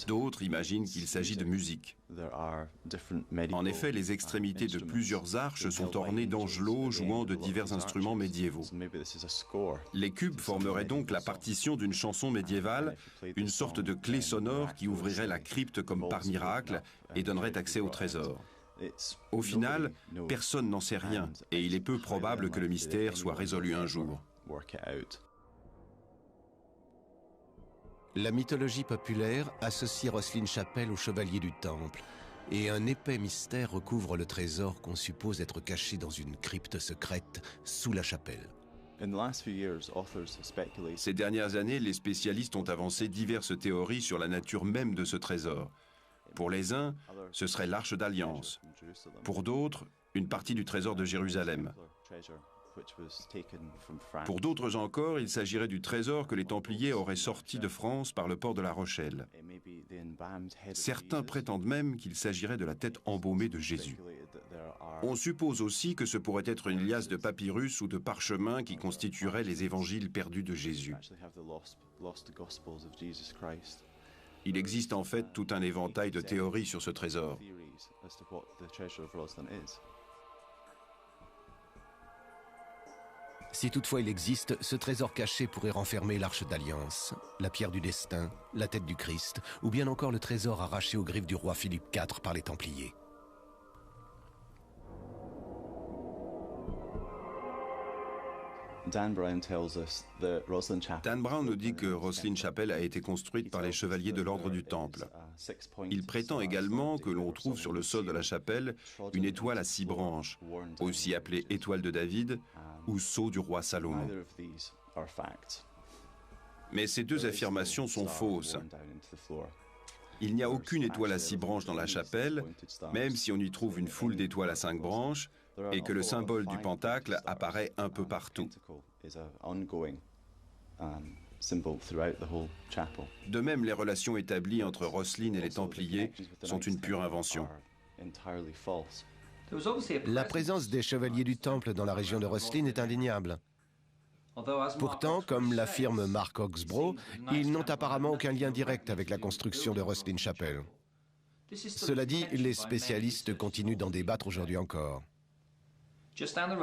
D'autres imaginent qu'il s'agit de musique. En effet, les extrémités de plusieurs arches sont ornées d'angelots jouant de divers instruments médiévaux. Les cubes formeraient donc la partition d'une chanson médiévale, une sorte de clé sonore qui ouvrirait la crypte comme par miracle et donnerait accès au trésor. Au final, personne n'en sait rien et il est peu probable que le mystère soit résolu un jour. La mythologie populaire associe Rosslyn Chapel au chevalier du Temple et un épais mystère recouvre le trésor qu'on suppose être caché dans une crypte secrète sous la chapelle. Ces dernières années, les spécialistes ont avancé diverses théories sur la nature même de ce trésor. Pour les uns, ce serait l'Arche d'Alliance. Pour d'autres, une partie du trésor de Jérusalem. Pour d'autres encore, il s'agirait du trésor que les Templiers auraient sorti de France par le port de La Rochelle. Certains prétendent même qu'il s'agirait de la tête embaumée de Jésus. On suppose aussi que ce pourrait être une liasse de papyrus ou de parchemins qui constitueraient les évangiles perdus de Jésus. Il existe en fait tout un éventail de théories sur ce trésor. Si toutefois il existe, ce trésor caché pourrait renfermer l'Arche d'Alliance, la pierre du destin, la tête du Christ, ou bien encore le trésor arraché aux griffes du roi Philippe IV par les Templiers. Dan Brown nous dit que Rosslyn Chapel a été construite par les chevaliers de l'ordre du Temple. Il prétend également que l'on trouve sur le sol de la chapelle une étoile à 6 branches, aussi appelée étoile de David ou sceau du roi Salomon. Mais ces deux affirmations sont fausses. Il n'y a aucune étoile à 6 branches dans la chapelle, même si on y trouve une foule d'étoiles à 5 branches, et que le symbole du pentacle apparaît un peu partout. De même, les relations établies entre Rosslyn et les Templiers sont une pure invention. La présence des chevaliers du Temple dans la région de Rosslyn est indéniable. Pourtant, comme l'affirme Mark Oxbrough, ils n'ont apparemment aucun lien direct avec la construction de Rosslyn Chapel. Cela dit, les spécialistes continuent d'en débattre aujourd'hui encore.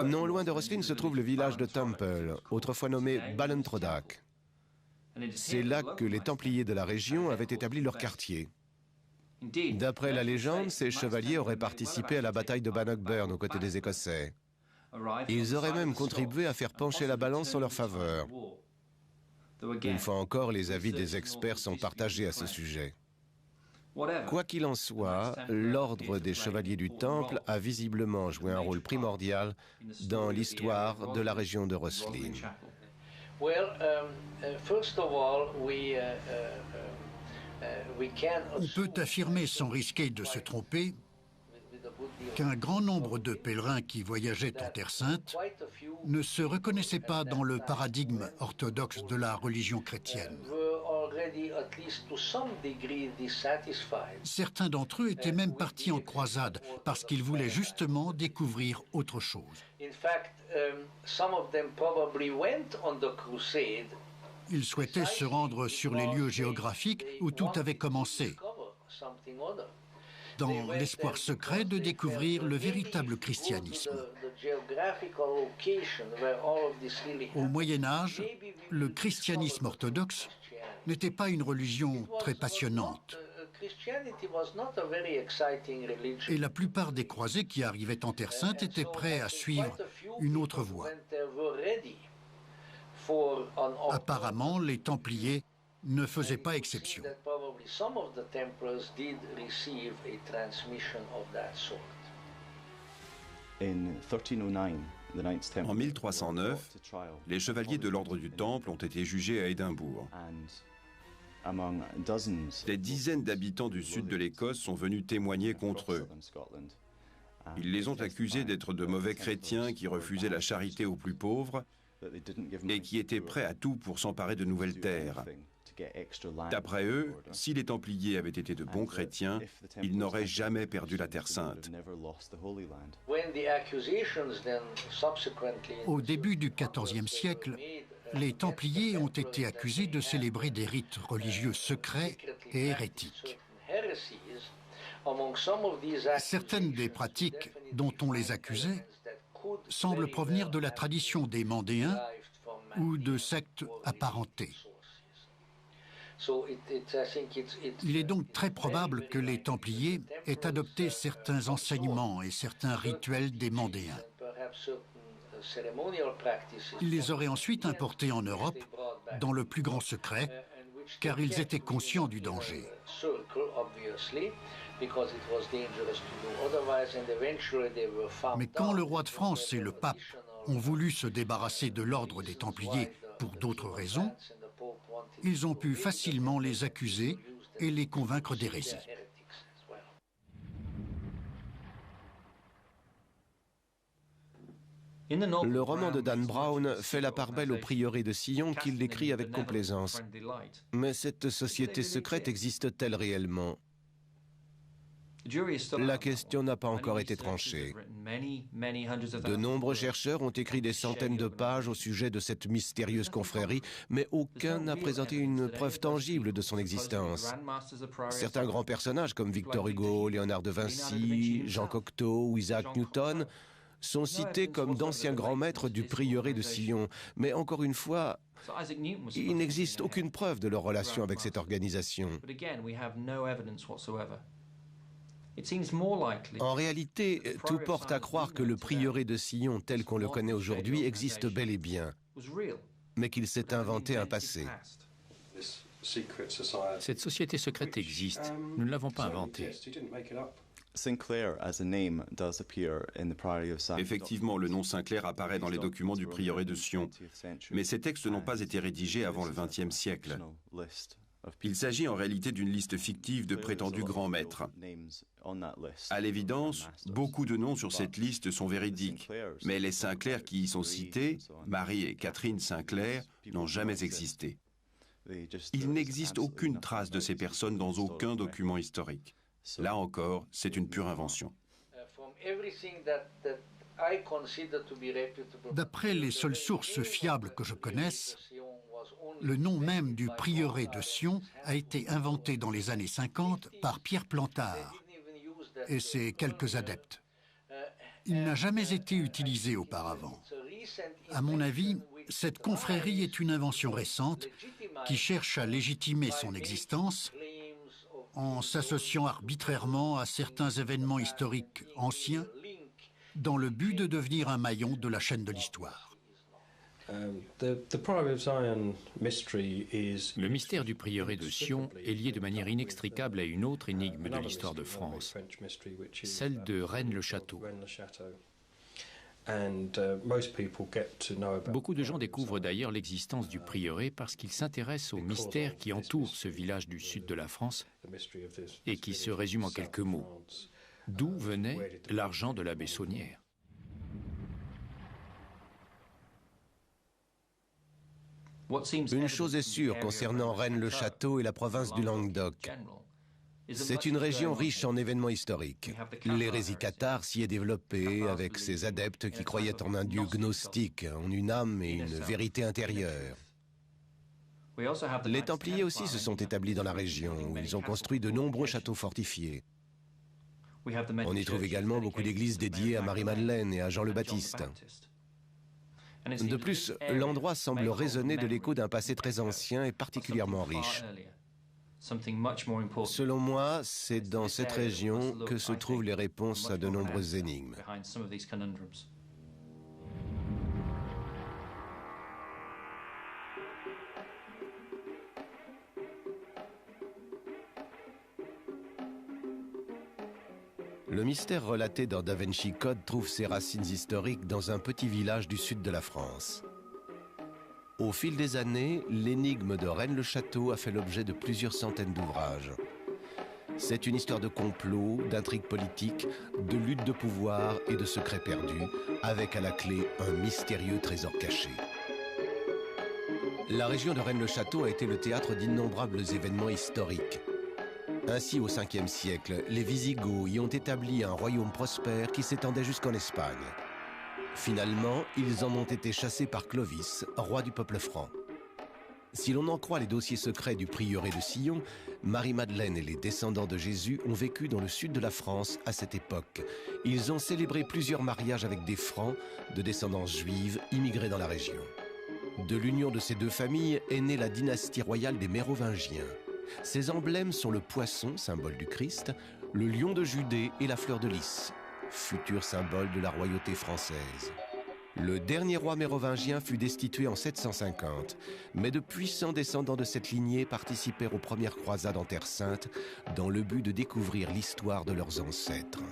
Non loin de Rosslyn se trouve le village de Temple, autrefois nommé Ballintrodak. C'est là que les Templiers de la région avaient établi leur quartier. D'après la légende, ces chevaliers auraient participé à la bataille de Bannockburn aux côtés des Écossais. Ils auraient même contribué à faire pencher la balance en leur faveur. Une fois encore, les avis des experts sont partagés à ce sujet. Quoi qu'il en soit, l'ordre des Chevaliers du Temple a visiblement joué un rôle primordial dans l'histoire de la région de Rosslyn. On peut affirmer sans risquer de se tromper qu'un grand nombre de pèlerins qui voyageaient en Terre Sainte ne se reconnaissaient pas dans le paradigme orthodoxe de la religion chrétienne. Certains d'entre eux étaient même partis en croisade parce qu'ils voulaient justement découvrir autre chose. Ils souhaitaient se rendre sur les lieux géographiques où tout avait commencé, dans l'espoir secret de découvrir le véritable christianisme. Au Moyen Âge, le christianisme orthodoxe n'était pas une religion très passionnante. Et la plupart des croisés qui arrivaient en Terre Sainte étaient prêts à suivre une autre voie. Apparemment, les Templiers ne faisaient pas exception. En 1309, les chevaliers de l'ordre du Temple ont été jugés à Édimbourg. Des dizaines d'habitants du sud de l'Écosse sont venus témoigner contre eux. Ils les ont accusés d'être de mauvais chrétiens qui refusaient la charité aux plus pauvres et qui étaient prêts à tout pour s'emparer de nouvelles terres. D'après eux, si les Templiers avaient été de bons chrétiens, ils n'auraient jamais perdu la Terre Sainte. Au début du XIVe siècle, les Templiers ont été accusés de célébrer des rites religieux secrets et hérétiques. Certaines des pratiques dont on les accusait semblent provenir de la tradition des Mandéens ou de sectes apparentées. Il est donc très probable que les Templiers aient adopté certains enseignements et certains rituels des Mandéens. Ils les auraient ensuite importés en Europe dans le plus grand secret, car ils étaient conscients du danger. Mais quand le roi de France et le pape ont voulu se débarrasser de l'ordre des Templiers pour d'autres raisons, ils ont pu facilement les accuser et les convaincre d'hérésie. Le roman de Dan Brown fait la part belle au prieuré de Sion qu'il décrit avec complaisance. Mais cette société secrète existe-t-elle réellement? La question n'a pas encore été tranchée. De nombreux chercheurs ont écrit des centaines de pages au sujet de cette mystérieuse confrérie, mais aucun n'a présenté une preuve tangible de son existence. Certains grands personnages comme Victor Hugo, Léonard de Vinci, Jean Cocteau ou Isaac Newton sont cités comme d'anciens grands maîtres du prieuré de Sion. Mais encore une fois, il n'existe aucune preuve de leur relation avec cette organisation. En réalité, tout porte à croire que le prieuré de Sion tel qu'on le connaît aujourd'hui existe bel et bien, mais qu'il s'est inventé un passé. Cette société secrète existe, nous ne l'avons pas inventée. Effectivement, le nom Sinclair apparaît dans les documents du prieuré de Sion, mais ces textes n'ont pas été rédigés avant le XXe siècle. Il s'agit en réalité d'une liste fictive de prétendus grands maîtres. À l'évidence, beaucoup de noms sur cette liste sont véridiques, mais les Sinclair qui y sont cités, Marie et Catherine Sinclair, n'ont jamais existé. Il n'existe aucune trace de ces personnes dans aucun document historique. Là encore, c'est une pure invention. D'après les seules sources fiables que je connaisse, le nom même du prieuré de Sion a été inventé dans les années 50 par Pierre Plantard et ses quelques adeptes. Il n'a jamais été utilisé auparavant. À mon avis, cette confrérie est une invention récente qui cherche à légitimer son existence en s'associant arbitrairement à certains événements historiques anciens dans le but de devenir un maillon de la chaîne de l'histoire. Le mystère du prieuré de Sion est lié de manière inextricable à une autre énigme de l'histoire de France, celle de Rennes-le-Château. Beaucoup de gens découvrent d'ailleurs l'existence du prieuré parce qu'ils s'intéressent aux mystères qui entourent ce village du sud de la France et qui se résument en quelques mots. D'où venait l'argent de l'abbé Saunière? Une chose est sûre concernant Rennes-le-Château et la province du Languedoc. C'est une région riche en événements historiques. L'hérésie cathare s'y est développée avec ses adeptes qui croyaient en un dieu gnostique, en une âme et une vérité intérieure. Les Templiers aussi se sont établis dans la région, où ils ont construit de nombreux châteaux fortifiés. On y trouve également beaucoup d'églises dédiées à Marie-Madeleine et à Jean le Baptiste. De plus, l'endroit semble résonner de l'écho d'un passé très ancien et particulièrement riche. Selon moi, c'est dans cette région que se trouvent les réponses à de nombreuses énigmes. Le mystère relaté dans Da Vinci Code trouve ses racines historiques dans un petit village du sud de la France. Au fil des années, l'énigme de Rennes-le-Château a fait l'objet de plusieurs centaines d'ouvrages. C'est une histoire de complot, d'intrigues politiques, de lutte de pouvoir et de secrets perdus, avec à la clé un mystérieux trésor caché. La région de Rennes-le-Château a été le théâtre d'innombrables événements historiques. Ainsi, au 5e siècle, les Visigoths y ont établi un royaume prospère qui s'étendait jusqu'en Espagne. Finalement, ils en ont été chassés par Clovis, roi du peuple franc. Si l'on en croit les dossiers secrets du prieuré de Sion, Marie-Madeleine et les descendants de Jésus ont vécu dans le sud de la France à cette époque. Ils ont célébré plusieurs mariages avec des Francs de descendance juive immigrés dans la région. De l'union de ces deux familles est née la dynastie royale des Mérovingiens. Ses emblèmes sont le poisson, symbole du Christ, le lion de Judée et la fleur de lys, futur symbole de la royauté française. Le dernier roi mérovingien fut destitué en 750, mais de puissants descendants de cette lignée participèrent aux premières croisades en Terre Sainte dans le but de découvrir l'histoire de leurs ancêtres.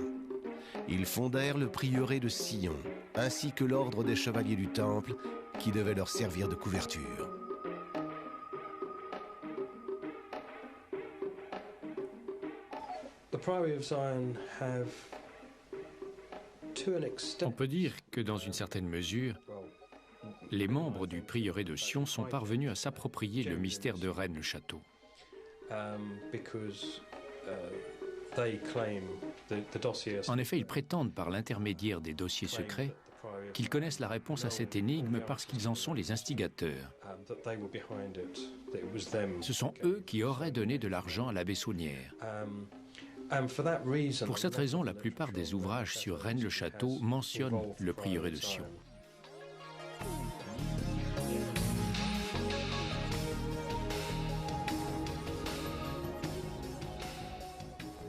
Ils fondèrent le prieuré de Sion, ainsi que l'ordre des chevaliers du Temple, qui devait leur servir de couverture. On peut dire que dans une certaine mesure, les membres du prieuré de Sion sont parvenus à s'approprier le mystère de Rennes-le-Château. En effet, ils prétendent par l'intermédiaire des dossiers secrets qu'ils connaissent la réponse à cette énigme parce qu'ils en sont les instigateurs. Ce sont eux qui auraient donné de l'argent à l'abbé Saunière. Pour cette raison, la plupart des ouvrages sur Rennes-le-Château mentionnent le prieuré de Sion.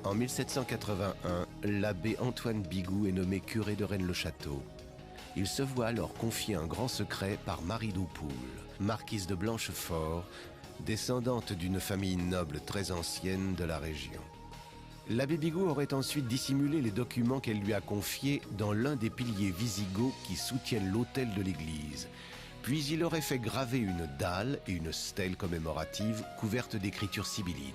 En 1781, l'abbé Antoine Bigoud est nommé curé de Rennes-le-Château. Il se voit alors confier un grand secret par Marie d'Aupoul, marquise de Blanchefort, descendante d'une famille noble très ancienne de la région. L'abbé Bigoud aurait ensuite dissimulé les documents qu'elle lui a confiés dans l'un des piliers wisigoths qui soutiennent l'autel de l'église. Puis il aurait fait graver une dalle et une stèle commémorative couverte d'écritures sibyllines.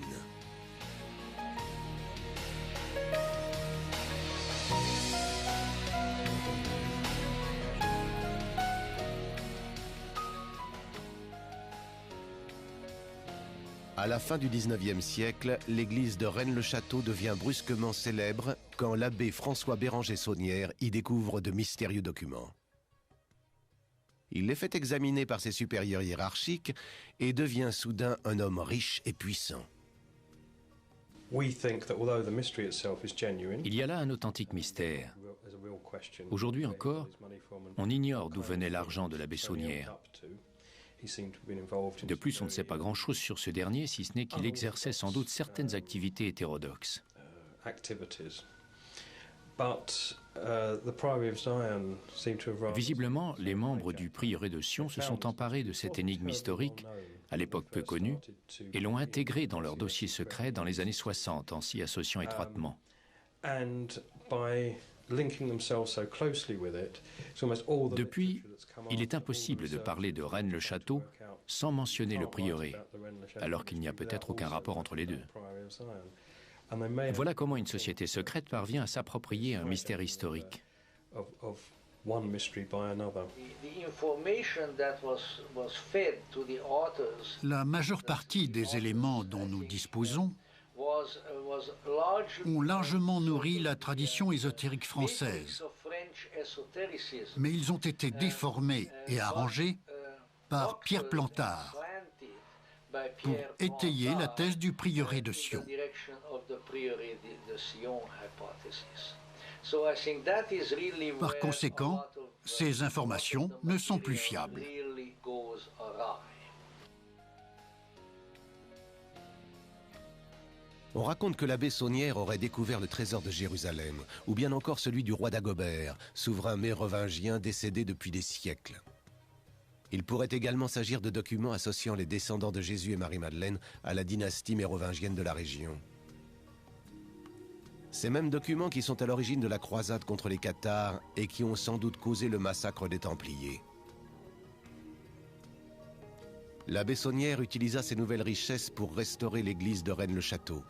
À la fin du XIXe siècle, l'église de Rennes-le-Château devient brusquement célèbre quand l'abbé François Béranger-Saunière y découvre de mystérieux documents. Il les fait examiner par ses supérieurs hiérarchiques et devient soudain un homme riche et puissant. Il y a là un authentique mystère. Aujourd'hui encore, on ignore d'où venait l'argent de l'abbé Saunière. De plus, on ne sait pas grand-chose sur ce dernier, si ce n'est qu'il exerçait sans doute certaines activités hétérodoxes. Visiblement, les membres du prieuré de Sion se sont emparés de cette énigme historique, à l'époque peu connue, et l'ont intégrée dans leur dossier secret dans les années 60, en s'y associant étroitement. Depuis, il est impossible de parler de Rennes-le-Château sans mentionner le prieuré, alors qu'il n'y a peut-être aucun rapport entre les deux. Voilà comment une société secrète parvient à s'approprier un mystère historique. La majeure partie des éléments dont nous disposons ont largement nourri la tradition ésotérique française, mais ils ont été déformés et arrangés par Pierre Plantard pour étayer la thèse du prieuré de Sion. Par conséquent, ces informations ne sont plus fiables. On raconte que l'abbé Saunière aurait découvert le trésor de Jérusalem, ou bien encore celui du roi d'Agobert, souverain mérovingien décédé depuis des siècles. Il pourrait également s'agir de documents associant les descendants de Jésus et Marie-Madeleine à la dynastie mérovingienne de la région. Ces mêmes documents qui sont à l'origine de la croisade contre les Cathares et qui ont sans doute causé le massacre des Templiers. L'abbé Saunière utilisa ces nouvelles richesses pour restaurer l'église de Rennes-le-Château.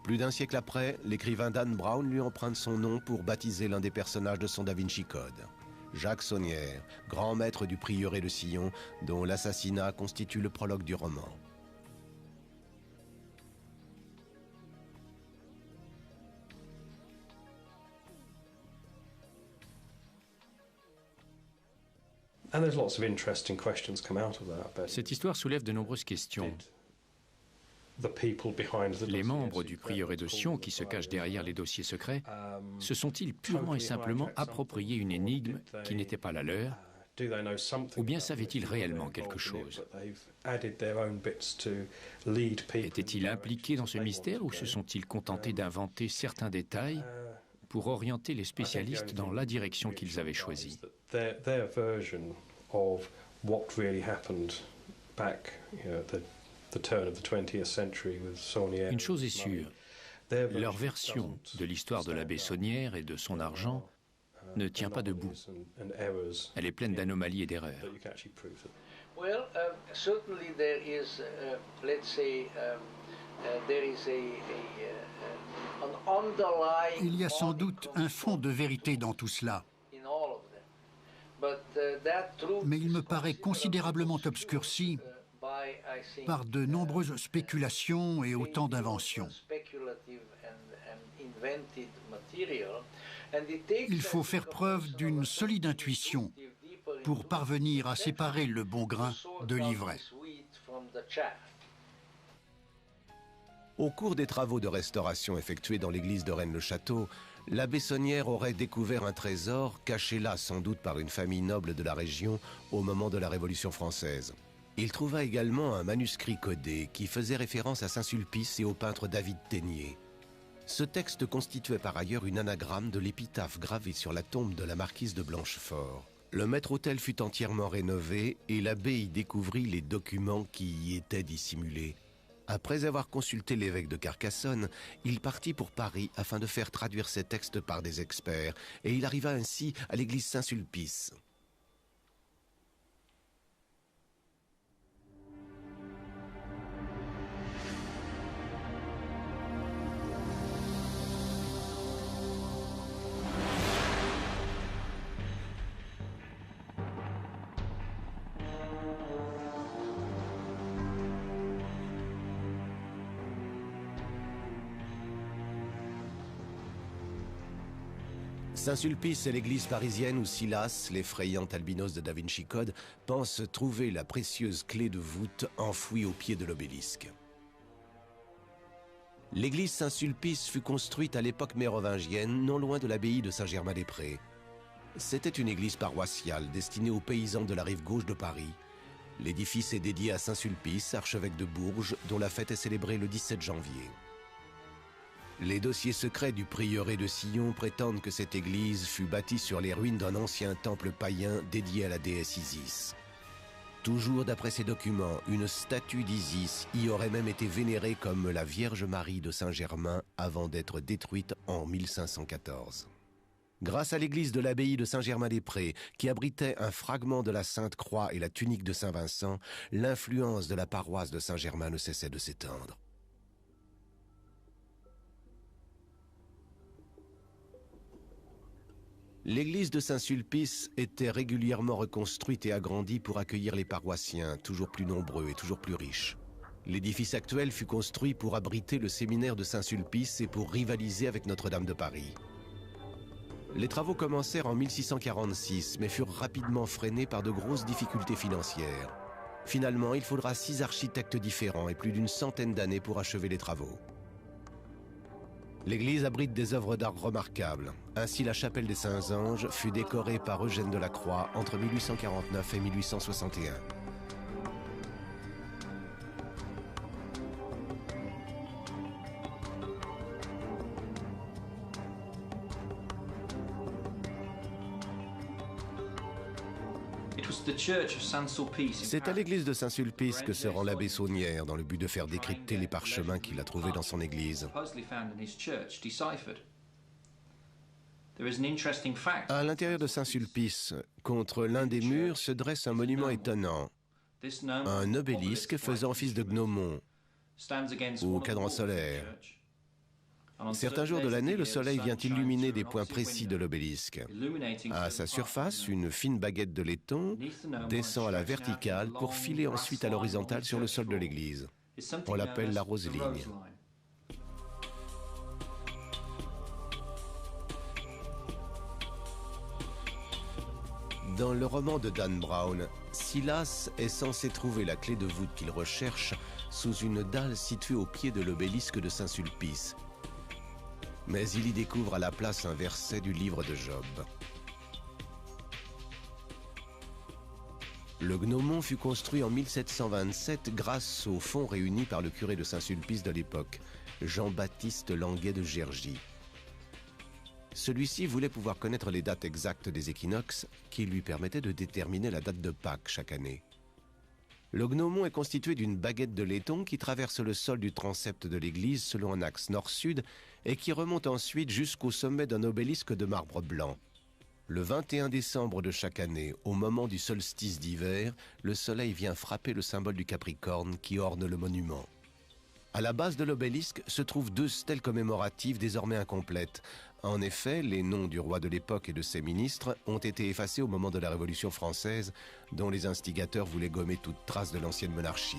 Plus d'un siècle après, l'écrivain Dan Brown lui emprunte son nom pour baptiser l'un des personnages de son Da Vinci Code. Jacques Saunière, grand maître du prieuré de Sion, dont l'assassinat constitue le prologue du roman. Cette histoire soulève de nombreuses questions. Les membres du prieuré de Sion, qui se cachent derrière les dossiers secrets, se sont-ils purement et simplement approprié une énigme qui n'était pas la leur Ou bien savait-il réellement quelque chose? Était-il impliqué dans ce mystère ou se sont-ils contentés d'inventer certains détails pour orienter les spécialistes dans la direction qu'ils avaient choisie? Une chose est sûre, leur version de l'histoire de l'abbé Saunière et de son argent ne tient pas debout. Elle est pleine d'anomalies et d'erreurs. Il y a sans doute un fond de vérité dans tout cela. Mais il me paraît considérablement obscurci par de nombreuses spéculations et autant d'inventions. Il faut faire preuve d'une solide intuition pour parvenir à séparer le bon grain de l'ivraie. Au cours des travaux de restauration effectués dans l'église de Rennes-le-Château, l'abbé Saunière aurait découvert un trésor caché là sans doute par une famille noble de la région au moment de la Révolution française. Il trouva également un manuscrit codé qui faisait référence à Saint-Sulpice et au peintre David Ténier. Ce texte constituait par ailleurs une anagramme de l'épitaphe gravée sur la tombe de la marquise de Blanchefort. Le maître-autel fut entièrement rénové et l'abbé y découvrit les documents qui y étaient dissimulés. Après avoir consulté l'évêque de Carcassonne, il partit pour Paris afin de faire traduire ces textes par des experts, et il arriva ainsi à l'église Saint-Sulpice. Saint-Sulpice est l'église parisienne où Silas, l'effrayant albinos de Da Vinci Code, pense trouver la précieuse clé de voûte enfouie au pied de l'obélisque. L'église Saint-Sulpice fut construite à l'époque mérovingienne, non loin de l'abbaye de Saint-Germain-des-Prés. C'était une église paroissiale destinée aux paysans de la rive gauche de Paris. L'édifice est dédié à Saint-Sulpice, archevêque de Bourges, dont la fête est célébrée le 17 janvier. Les dossiers secrets du prieuré de Sillon prétendent que cette église fut bâtie sur les ruines d'un ancien temple païen dédié à la déesse Isis. Toujours d'après ces documents, une statue d'Isis y aurait même été vénérée comme la Vierge Marie de Saint-Germain avant d'être détruite en 1514. Grâce à l'église de l'abbaye de Saint-Germain-des-Prés, qui abritait un fragment de la Sainte Croix et la tunique de Saint-Vincent, l'influence de la paroisse de Saint-Germain ne cessait de s'étendre. L'église de Saint-Sulpice était régulièrement reconstruite et agrandie pour accueillir les paroissiens, toujours plus nombreux et toujours plus riches. L'édifice actuel fut construit pour abriter le séminaire de Saint-Sulpice et pour rivaliser avec Notre-Dame de Paris. Les travaux commencèrent en 1646, mais furent rapidement freinés par de grosses difficultés financières. Finalement, il faudra 6 architectes différents et plus d'une centaine d'années pour achever les travaux. L'église abrite des œuvres d'art remarquables. Ainsi, la chapelle des Saints-Anges fut décorée par Eugène Delacroix entre 1849 et 1861. C'est à l'église de Saint-Sulpice que se rend l'abbé Saunière dans le but de faire décrypter les parchemins qu'il a trouvés dans son église. À l'intérieur de Saint-Sulpice, contre l'un des murs, se dresse un monument étonnant. Un obélisque faisant office de gnomon ou cadran solaire. Certains jours de l'année, le soleil vient illuminer des points précis de l'obélisque. À sa surface, une fine baguette de laiton descend à la verticale pour filer ensuite à l'horizontale sur le sol de l'église. On l'appelle la roseligne. Dans le roman de Dan Brown, Silas est censé trouver la clé de voûte qu'il recherche sous une dalle située au pied de l'obélisque de Saint-Sulpice. Mais il y découvre à la place un verset du livre de Job. Le gnomon fut construit en 1727 grâce aux fonds réunis par le curé de Saint-Sulpice de l'époque, Jean-Baptiste Languet de Gergy. Celui-ci voulait pouvoir connaître les dates exactes des équinoxes qui lui permettaient de déterminer la date de Pâques chaque année. Le gnomon est constitué d'une baguette de laiton qui traverse le sol du transept de l'église selon un axe nord-sud et qui remonte ensuite jusqu'au sommet d'un obélisque de marbre blanc. Le 21 décembre de chaque année, au moment du solstice d'hiver, le soleil vient frapper le symbole du Capricorne qui orne le monument. À la base de l'obélisque se trouvent 2 stèles commémoratives désormais incomplètes. En effet, les noms du roi de l'époque et de ses ministres ont été effacés au moment de la Révolution française, dont les instigateurs voulaient gommer toute trace de l'ancienne monarchie.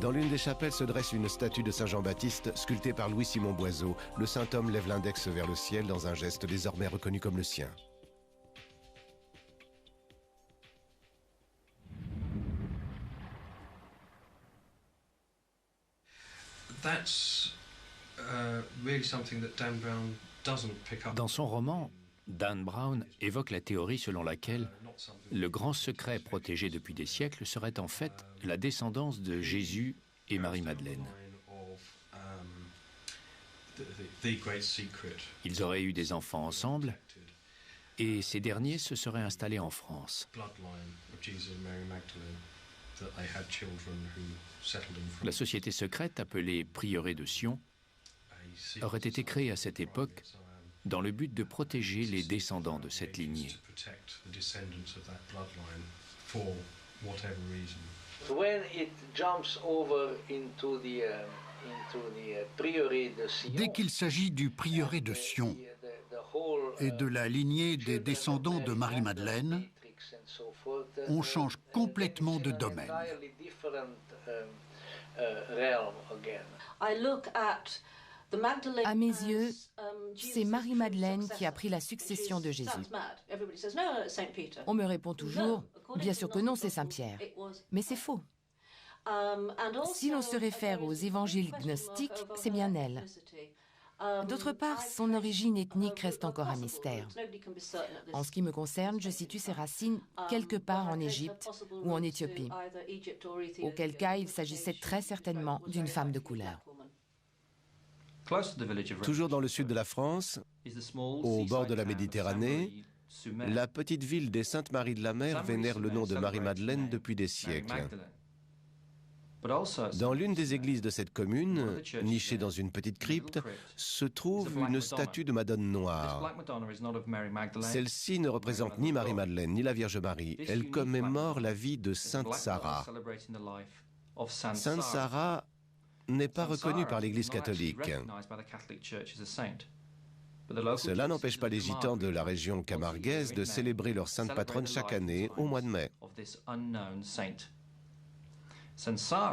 Dans l'une des chapelles se dresse une statue de Saint Jean-Baptiste sculptée par Louis-Simon Boiseau. Le saint homme lève l'index vers le ciel dans un geste désormais reconnu comme le sien. Dans son roman, Dan Brown évoque la théorie selon laquelle le grand secret protégé depuis des siècles serait en fait la descendance de Jésus et Marie-Madeleine. Ils auraient eu des enfants ensemble et ces derniers se seraient installés en France. La société secrète, appelée Prieuré de Sion, aurait été créée à cette époque dans le but de protéger les descendants de cette lignée. Dès qu'il s'agit du prieuré de Sion et de la lignée des descendants de Marie-Madeleine, on change complètement de domaine. À mes yeux, c'est Marie-Madeleine qui a pris la succession de Jésus. On me répond toujours, bien sûr que non, c'est Saint-Pierre. Mais c'est faux. Si l'on se réfère aux évangiles gnostiques, c'est bien elle. D'autre part, son origine ethnique reste encore un mystère. En ce qui me concerne, je situe ses racines quelque part en Égypte ou en Éthiopie, auquel cas il s'agissait très certainement d'une femme de couleur. Toujours dans le sud de la France, au bord de la Méditerranée, la petite ville des Saintes Maries de la Mer vénère le nom de Marie-Madeleine depuis des siècles. Dans l'une des églises de cette commune, nichée dans une petite crypte, se trouve une statue de Madone noire. Celle-ci ne représente ni Marie-Madeleine ni la Vierge Marie. Elle commémore la vie de Sainte Sarah. Sainte Sarah n'est pas reconnue par l'Église catholique. Cela n'empêche pas les gitans de la région camarguaise de célébrer leur sainte patronne chaque année au mois de mai.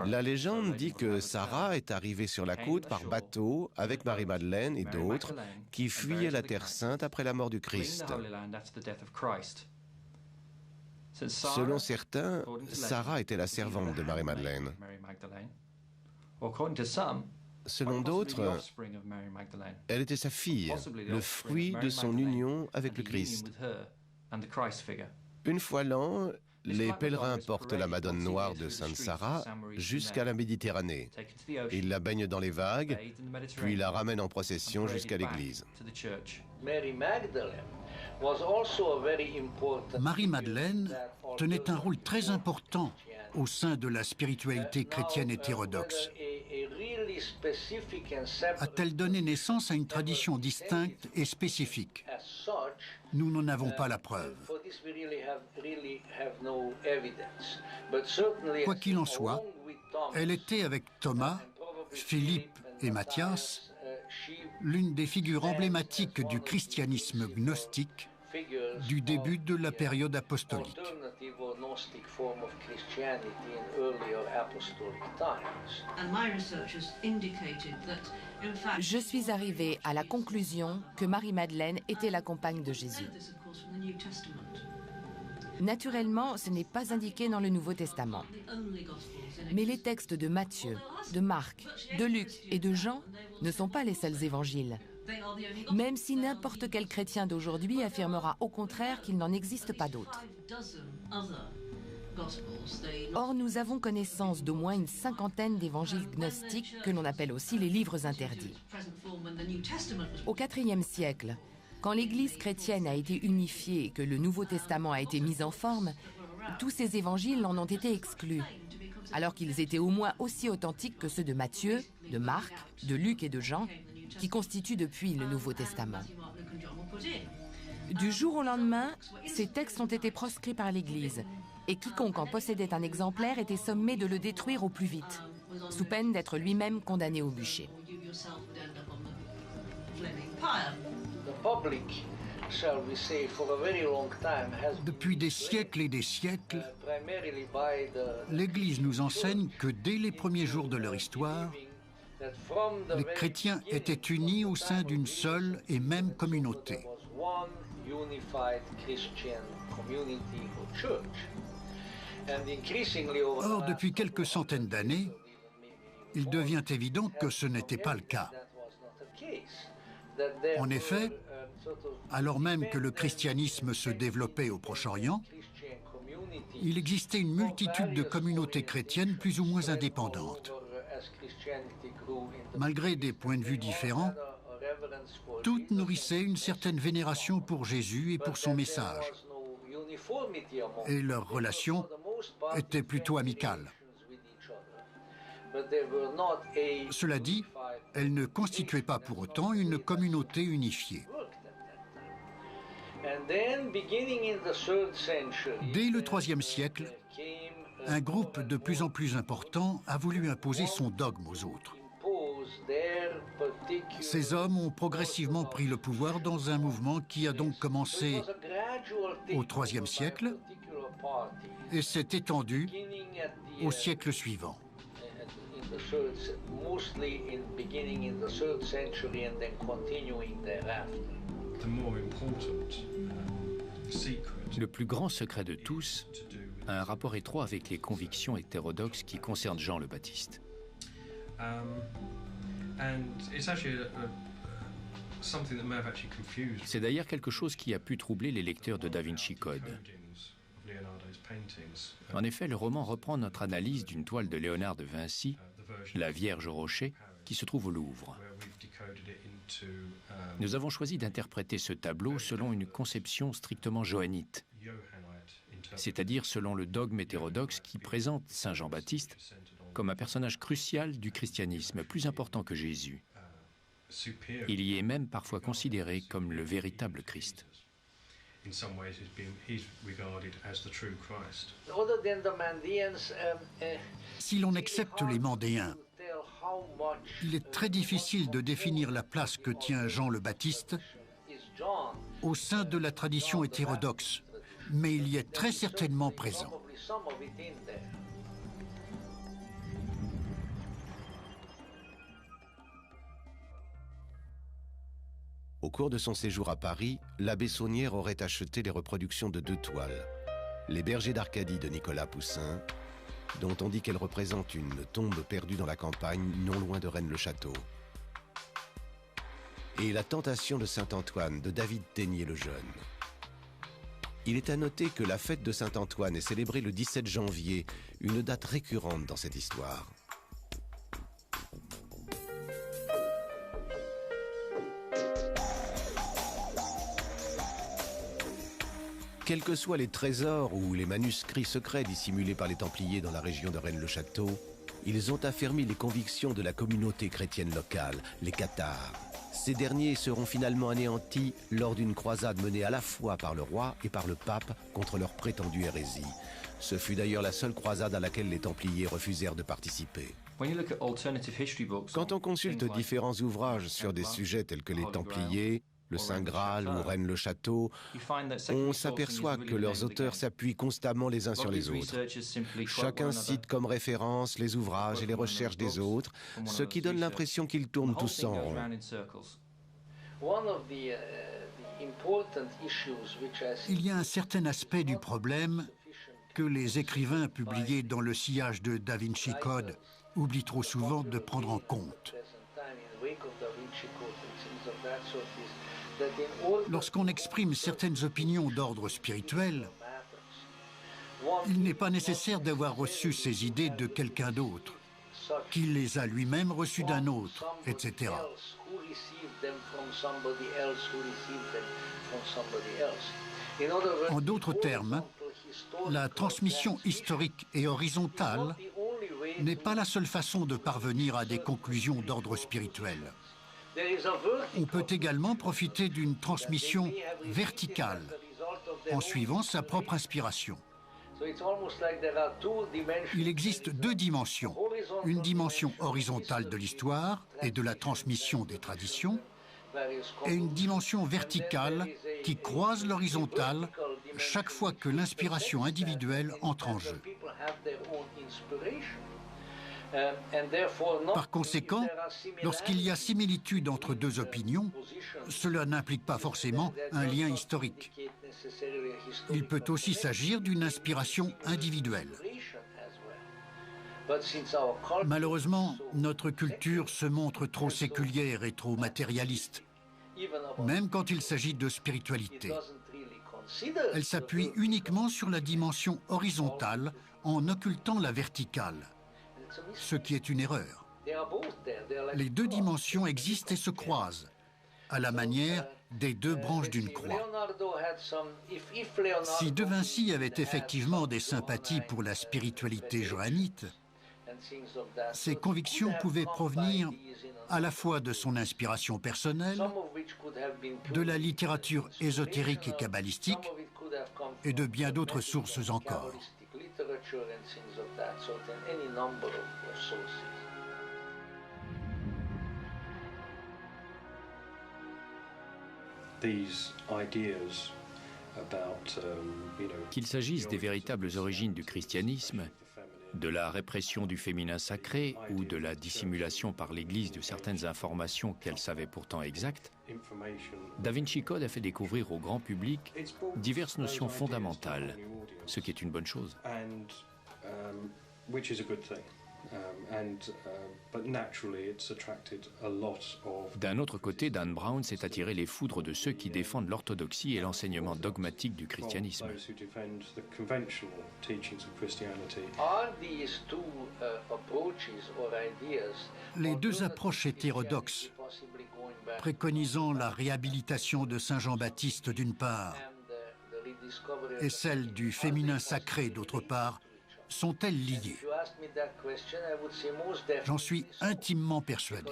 La légende dit que Sarah est arrivée sur la côte par bateau avec Marie-Madeleine et d'autres qui fuyaient la Terre Sainte après la mort du Christ. Selon certains, Sarah était la servante de Marie-Madeleine. Selon d'autres, elle était sa fille, le fruit de son union avec le Christ. Une fois l'an, les pèlerins portent la Madone noire de Sainte Sarah jusqu'à la Méditerranée. Ils la baignent dans les vagues, puis la ramènent en procession jusqu'à l'église. Marie-Madeleine tenait un rôle très important au sein de la spiritualité chrétienne hétérodoxe. A-t-elle donné naissance à une tradition distincte et spécifique? Nous n'en avons pas la preuve. Quoi qu'il en soit, elle était avec Thomas, Philippe et Matthias l'une des figures emblématiques du christianisme gnostique du début de la période apostolique. Je suis arrivée à la conclusion que Marie-Madeleine était la compagne de Jésus. Naturellement, ce n'est pas indiqué dans le Nouveau Testament. Mais les textes de Matthieu, de Marc, de Luc et de Jean ne sont pas les seuls évangiles. Même si n'importe quel chrétien d'aujourd'hui affirmera au contraire qu'il n'en existe pas d'autres. Or, nous avons connaissance d'au moins une cinquantaine d'évangiles gnostiques que l'on appelle aussi les livres interdits. Au IVe siècle, quand l'Église chrétienne a été unifiée et que le Nouveau Testament a été mis en forme, tous ces évangiles en ont été exclus, alors qu'ils étaient au moins aussi authentiques que ceux de Matthieu, de Marc, de Luc et de Jean, qui constituent depuis le Nouveau Testament. Du jour au lendemain, ces textes ont été proscrits par l'Église, et quiconque en possédait un exemplaire était sommé de le détruire au plus vite, sous peine d'être lui-même condamné au bûcher. Depuis des siècles et des siècles, l'Église nous enseigne que dès les premiers jours de leur histoire, les chrétiens étaient unis au sein d'une seule et même communauté. Or, depuis quelques centaines d'années, il devient évident que ce n'était pas le cas. En effet, alors même que le christianisme se développait au Proche-Orient, il existait une multitude de communautés chrétiennes plus ou moins indépendantes. Malgré des points de vue différents, toutes nourrissaient une certaine vénération pour Jésus et pour son message. Et leurs relations étaient plutôt amicales. Cela dit, elles ne constituaient pas pour autant une communauté unifiée. Dès le IIIe siècle, un groupe de plus en plus important a voulu imposer son dogme aux autres. Ces hommes ont progressivement pris le pouvoir dans un mouvement qui a donc commencé au IIIe siècle et s'est étendu au siècle suivant. Le plus grand secret de tous a un rapport étroit avec les convictions hétérodoxes qui concernent Jean le Baptiste. C'est d'ailleurs quelque chose qui a pu troubler les lecteurs de Da Vinci Code. En effet, le roman reprend notre analyse d'une toile de Léonard de Vinci, La Vierge au rocher, qui se trouve au Louvre. Nous avons choisi d'interpréter ce tableau selon une conception strictement johannite, c'est-à-dire selon le dogme hétérodoxe qui présente Saint Jean-Baptiste comme un personnage crucial du christianisme, plus important que Jésus. Il y est même parfois considéré comme le véritable Christ. Si l'on accepte les Mandéens, il est très difficile de définir la place que tient Jean le Baptiste au sein de la tradition hétérodoxe, mais il y est très certainement présent. Au cours de son séjour à Paris, l'abbé Saunière aurait acheté les reproductions de 2 toiles. Les bergers d'Arcadie de Nicolas Poussin, dont on dit qu'elle représente une tombe perdue dans la campagne, non loin de Rennes-le-Château. Et La Tentation de Saint-Antoine de David Ténier le Jeune. Il est à noter que la fête de Saint-Antoine est célébrée le 17 janvier, une date récurrente dans cette histoire. Quels que soient les trésors ou les manuscrits secrets dissimulés par les Templiers dans la région de Rennes-le-Château, ils ont affermi les convictions de la communauté chrétienne locale, les Cathares. Ces derniers seront finalement anéantis lors d'une croisade menée à la fois par le roi et par le pape contre leur prétendue hérésie. Ce fut d'ailleurs la seule croisade à laquelle les Templiers refusèrent de participer. Quand on consulte différents ouvrages sur des sujets tels que les Templiers, le Saint Graal ou Rennes-le-Château, on s'aperçoit que leurs auteurs s'appuient constamment les uns sur les autres. Chacun cite comme référence les ouvrages et les recherches des autres, ce qui donne l'impression qu'ils tournent tous en rond. Il y a un certain aspect du problème que les écrivains publiés dans le sillage de Da Vinci Code oublient trop souvent de prendre en compte. Lorsqu'on exprime certaines opinions d'ordre spirituel, il n'est pas nécessaire d'avoir reçu ces idées de quelqu'un d'autre, qu'il les a lui-même reçues d'un autre, etc. En d'autres termes, la transmission historique et horizontale n'est pas la seule façon de parvenir à des conclusions d'ordre spirituel. On peut également profiter d'une transmission verticale en suivant sa propre inspiration. Il existe deux dimensions, une dimension horizontale de l'histoire et de la transmission des traditions, et une dimension verticale qui croise l'horizontale chaque fois que l'inspiration individuelle entre en jeu. Par conséquent, lorsqu'il y a similitude entre deux opinions, cela n'implique pas forcément un lien historique. Il peut aussi s'agir d'une inspiration individuelle. Malheureusement, notre culture se montre trop séculière et trop matérialiste, même quand il s'agit de spiritualité. Elle s'appuie uniquement sur la dimension horizontale en occultant la verticale, ce qui est une erreur. Les deux dimensions existent et se croisent, à la manière des deux branches d'une croix. Si De Vinci avait effectivement des sympathies pour la spiritualité johannite, ses convictions pouvaient provenir à la fois de son inspiration personnelle, de la littérature ésotérique et kabbalistique, et de bien d'autres sources encore. Qu'il s'agisse des véritables origines du christianisme, de la répression du féminin sacré ou de la dissimulation par l'Église de certaines informations qu'elle savait pourtant exactes, Da Vinci Code a fait découvrir au grand public diverses notions fondamentales, ce qui est une bonne chose. D'un autre côté, Dan Brown s'est attiré les foudres de ceux qui défendent l'orthodoxie et l'enseignement dogmatique du christianisme. Les deux approches hétérodoxes, préconisant la réhabilitation de Saint Jean-Baptiste d'une part, et celle du féminin sacré d'autre part, sont-elles liées? J'en suis intimement persuadé.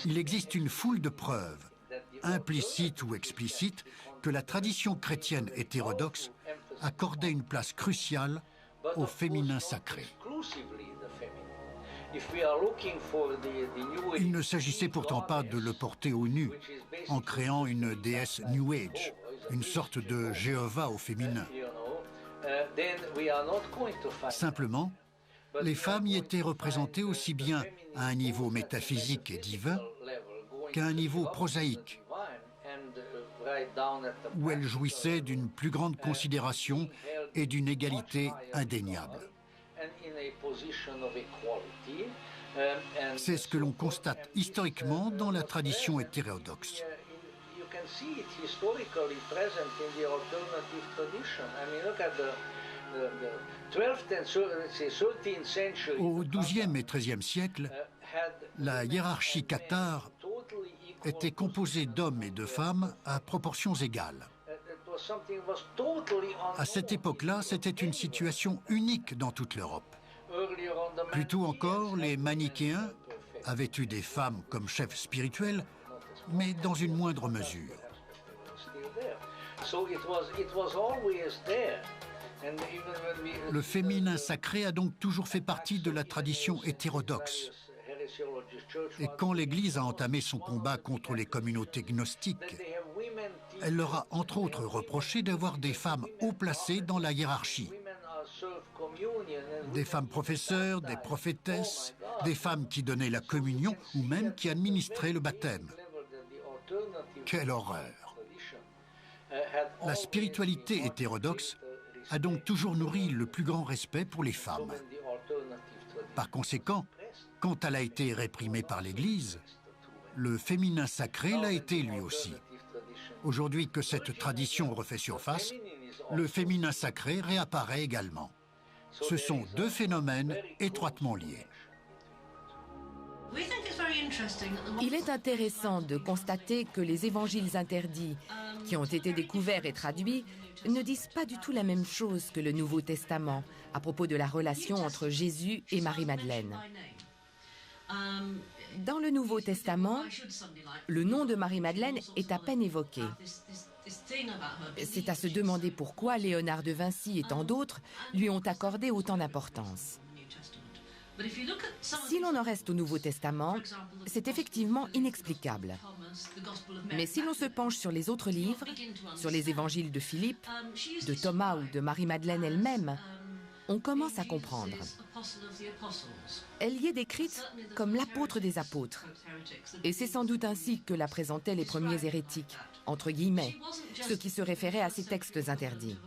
Il existe une foule de preuves, implicites ou explicites, que la tradition chrétienne hétérodoxe accordait une place cruciale au féminin sacré. Il ne s'agissait pourtant pas de le porter au nu, en créant une déesse New Age, une sorte de Jéhovah au féminin. Simplement, les femmes y étaient représentées aussi bien à un niveau métaphysique et divin qu'à un niveau prosaïque, où elles jouissaient d'une plus grande considération et d'une égalité indéniable. C'est ce que l'on constate historiquement dans la tradition hétérodoxe. Au XIIe et XIIIe siècle, la hiérarchie cathare était composée d'hommes et de femmes à proportions égales. À cette époque-là, c'était une situation unique dans toute l'Europe. Plus tôt encore, les manichéens avaient eu des femmes comme chefs spirituels, mais dans une moindre mesure. Le féminin sacré a donc toujours fait partie de la tradition hétérodoxe. Et quand l'Église a entamé son combat contre les communautés gnostiques, elle leur a entre autres reproché d'avoir des femmes haut placées dans la hiérarchie. Des femmes professeurs, des prophétesses, des femmes qui donnaient la communion ou même qui administraient le baptême. Quelle horreur! La spiritualité hétérodoxe a donc toujours nourri le plus grand respect pour les femmes. Par conséquent, quand elle a été réprimée par l'Église, le féminin sacré l'a été lui aussi. Aujourd'hui que cette tradition refait surface, le féminin sacré réapparaît également. Ce sont deux phénomènes étroitement liés. Il est intéressant de constater que les évangiles interdits, qui ont été découverts et traduits, ne disent pas du tout la même chose que le Nouveau Testament à propos de la relation entre Jésus et Marie-Madeleine. Dans le Nouveau Testament, le nom de Marie-Madeleine est à peine évoqué. C'est à se demander pourquoi Léonard de Vinci et tant d'autres lui ont accordé autant d'importance. Si l'on en reste au Nouveau Testament, c'est effectivement inexplicable. Mais si l'on se penche sur les autres livres, sur les évangiles de Philippe, de Thomas ou de Marie-Madeleine elle-même, on commence à comprendre. Elle y est décrite comme l'apôtre des apôtres. Et c'est sans doute ainsi que la présentaient les premiers hérétiques, entre guillemets, ceux qui se référaient à ces textes interdits.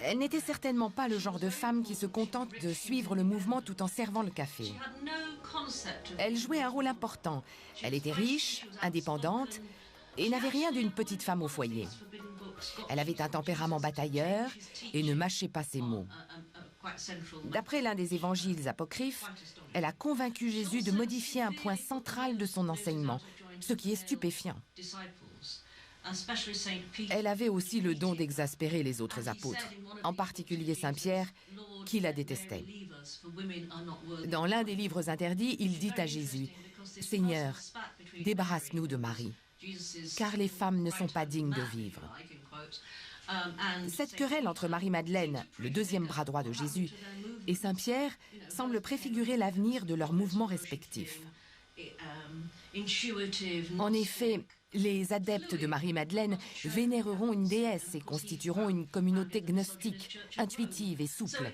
Elle n'était certainement pas le genre de femme qui se contente de suivre le mouvement tout en servant le café. Elle jouait un rôle important. Elle était riche, indépendante et n'avait rien d'une petite femme au foyer. Elle avait un tempérament batailleur et ne mâchait pas ses mots. D'après l'un des évangiles apocryphes, elle a convaincu Jésus de modifier un point central de son enseignement, ce qui est stupéfiant. Elle avait aussi le don d'exaspérer les autres apôtres, en particulier Saint-Pierre, qui la détestait. Dans l'un des livres interdits, il dit à Jésus, « Seigneur, débarrasse-nous de Marie, car les femmes ne sont pas dignes de vivre. » Cette querelle entre Marie-Madeleine, le deuxième bras droit de Jésus, et Saint-Pierre semble préfigurer l'avenir de leurs mouvements respectifs. En effet, les adeptes de Marie-Madeleine vénéreront une déesse et constitueront une communauté gnostique, intuitive et souple,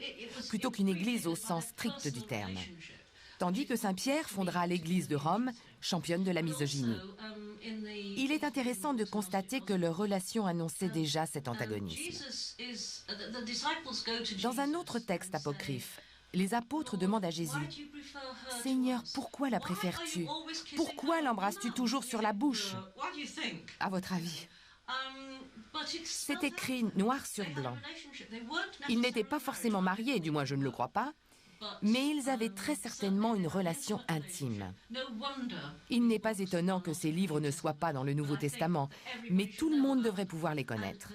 plutôt qu'une église au sens strict du terme. Tandis que Saint-Pierre fondera l'église de Rome, championne de la misogynie. Il est intéressant de constater que leur relation annonçait déjà cet antagonisme. Dans un autre texte apocryphe, les apôtres demandent à Jésus, « Seigneur, pourquoi la préfères-tu? Pourquoi l'embrasses-tu toujours sur la bouche? À votre avis ?» C'est écrit noir sur blanc. Ils n'étaient pas forcément mariés, du moins je ne le crois pas, mais ils avaient très certainement une relation intime. Il n'est pas étonnant que ces livres ne soient pas dans le Nouveau Testament, mais tout le monde devrait pouvoir les connaître.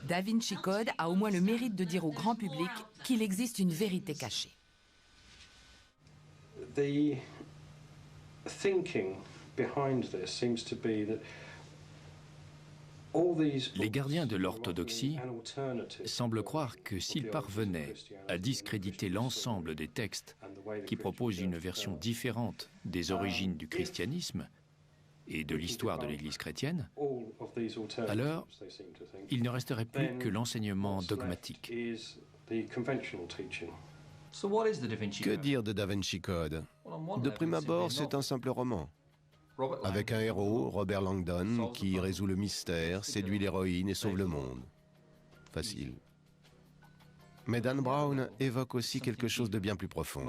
Da Vinci Code a au moins le mérite de dire au grand public qu'il existe une vérité cachée. The thinking behind this seems to be that les gardiens de l'orthodoxie semblent croire que s'ils parvenaient à discréditer l'ensemble des textes qui proposent une version différente des origines du christianisme et de l'histoire de l'Église chrétienne, alors il ne resterait plus que l'enseignement dogmatique. Que dire de Da Vinci Code? De prime abord, c'est un simple roman. Avec un héros, Robert Langdon, qui résout le mystère, séduit l'héroïne et sauve le monde. Facile. Mais Dan Brown évoque aussi quelque chose de bien plus profond.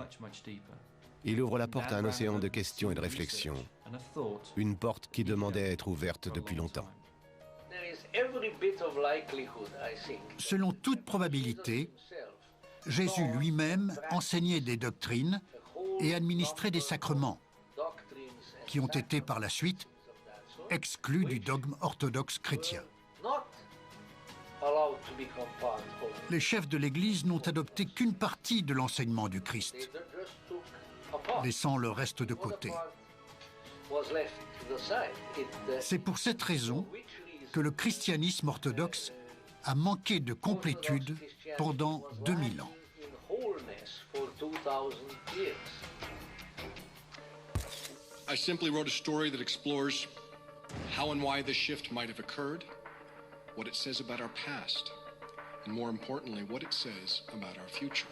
Il ouvre la porte à un océan de questions et de réflexions. Une porte qui demandait à être ouverte depuis longtemps. Selon toute probabilité, Jésus lui-même enseignait des doctrines et administrait des sacrements qui ont été par la suite exclus du dogme orthodoxe chrétien. Les chefs de l'Église n'ont adopté qu'une partie de l'enseignement du Christ, laissant le reste de côté. C'est pour cette raison que le christianisme orthodoxe a manqué de complétude pendant 2000 ans. I simply wrote a story that explores how and why this shift might have occurred, what it says about our past, and more importantly, what it says about our future.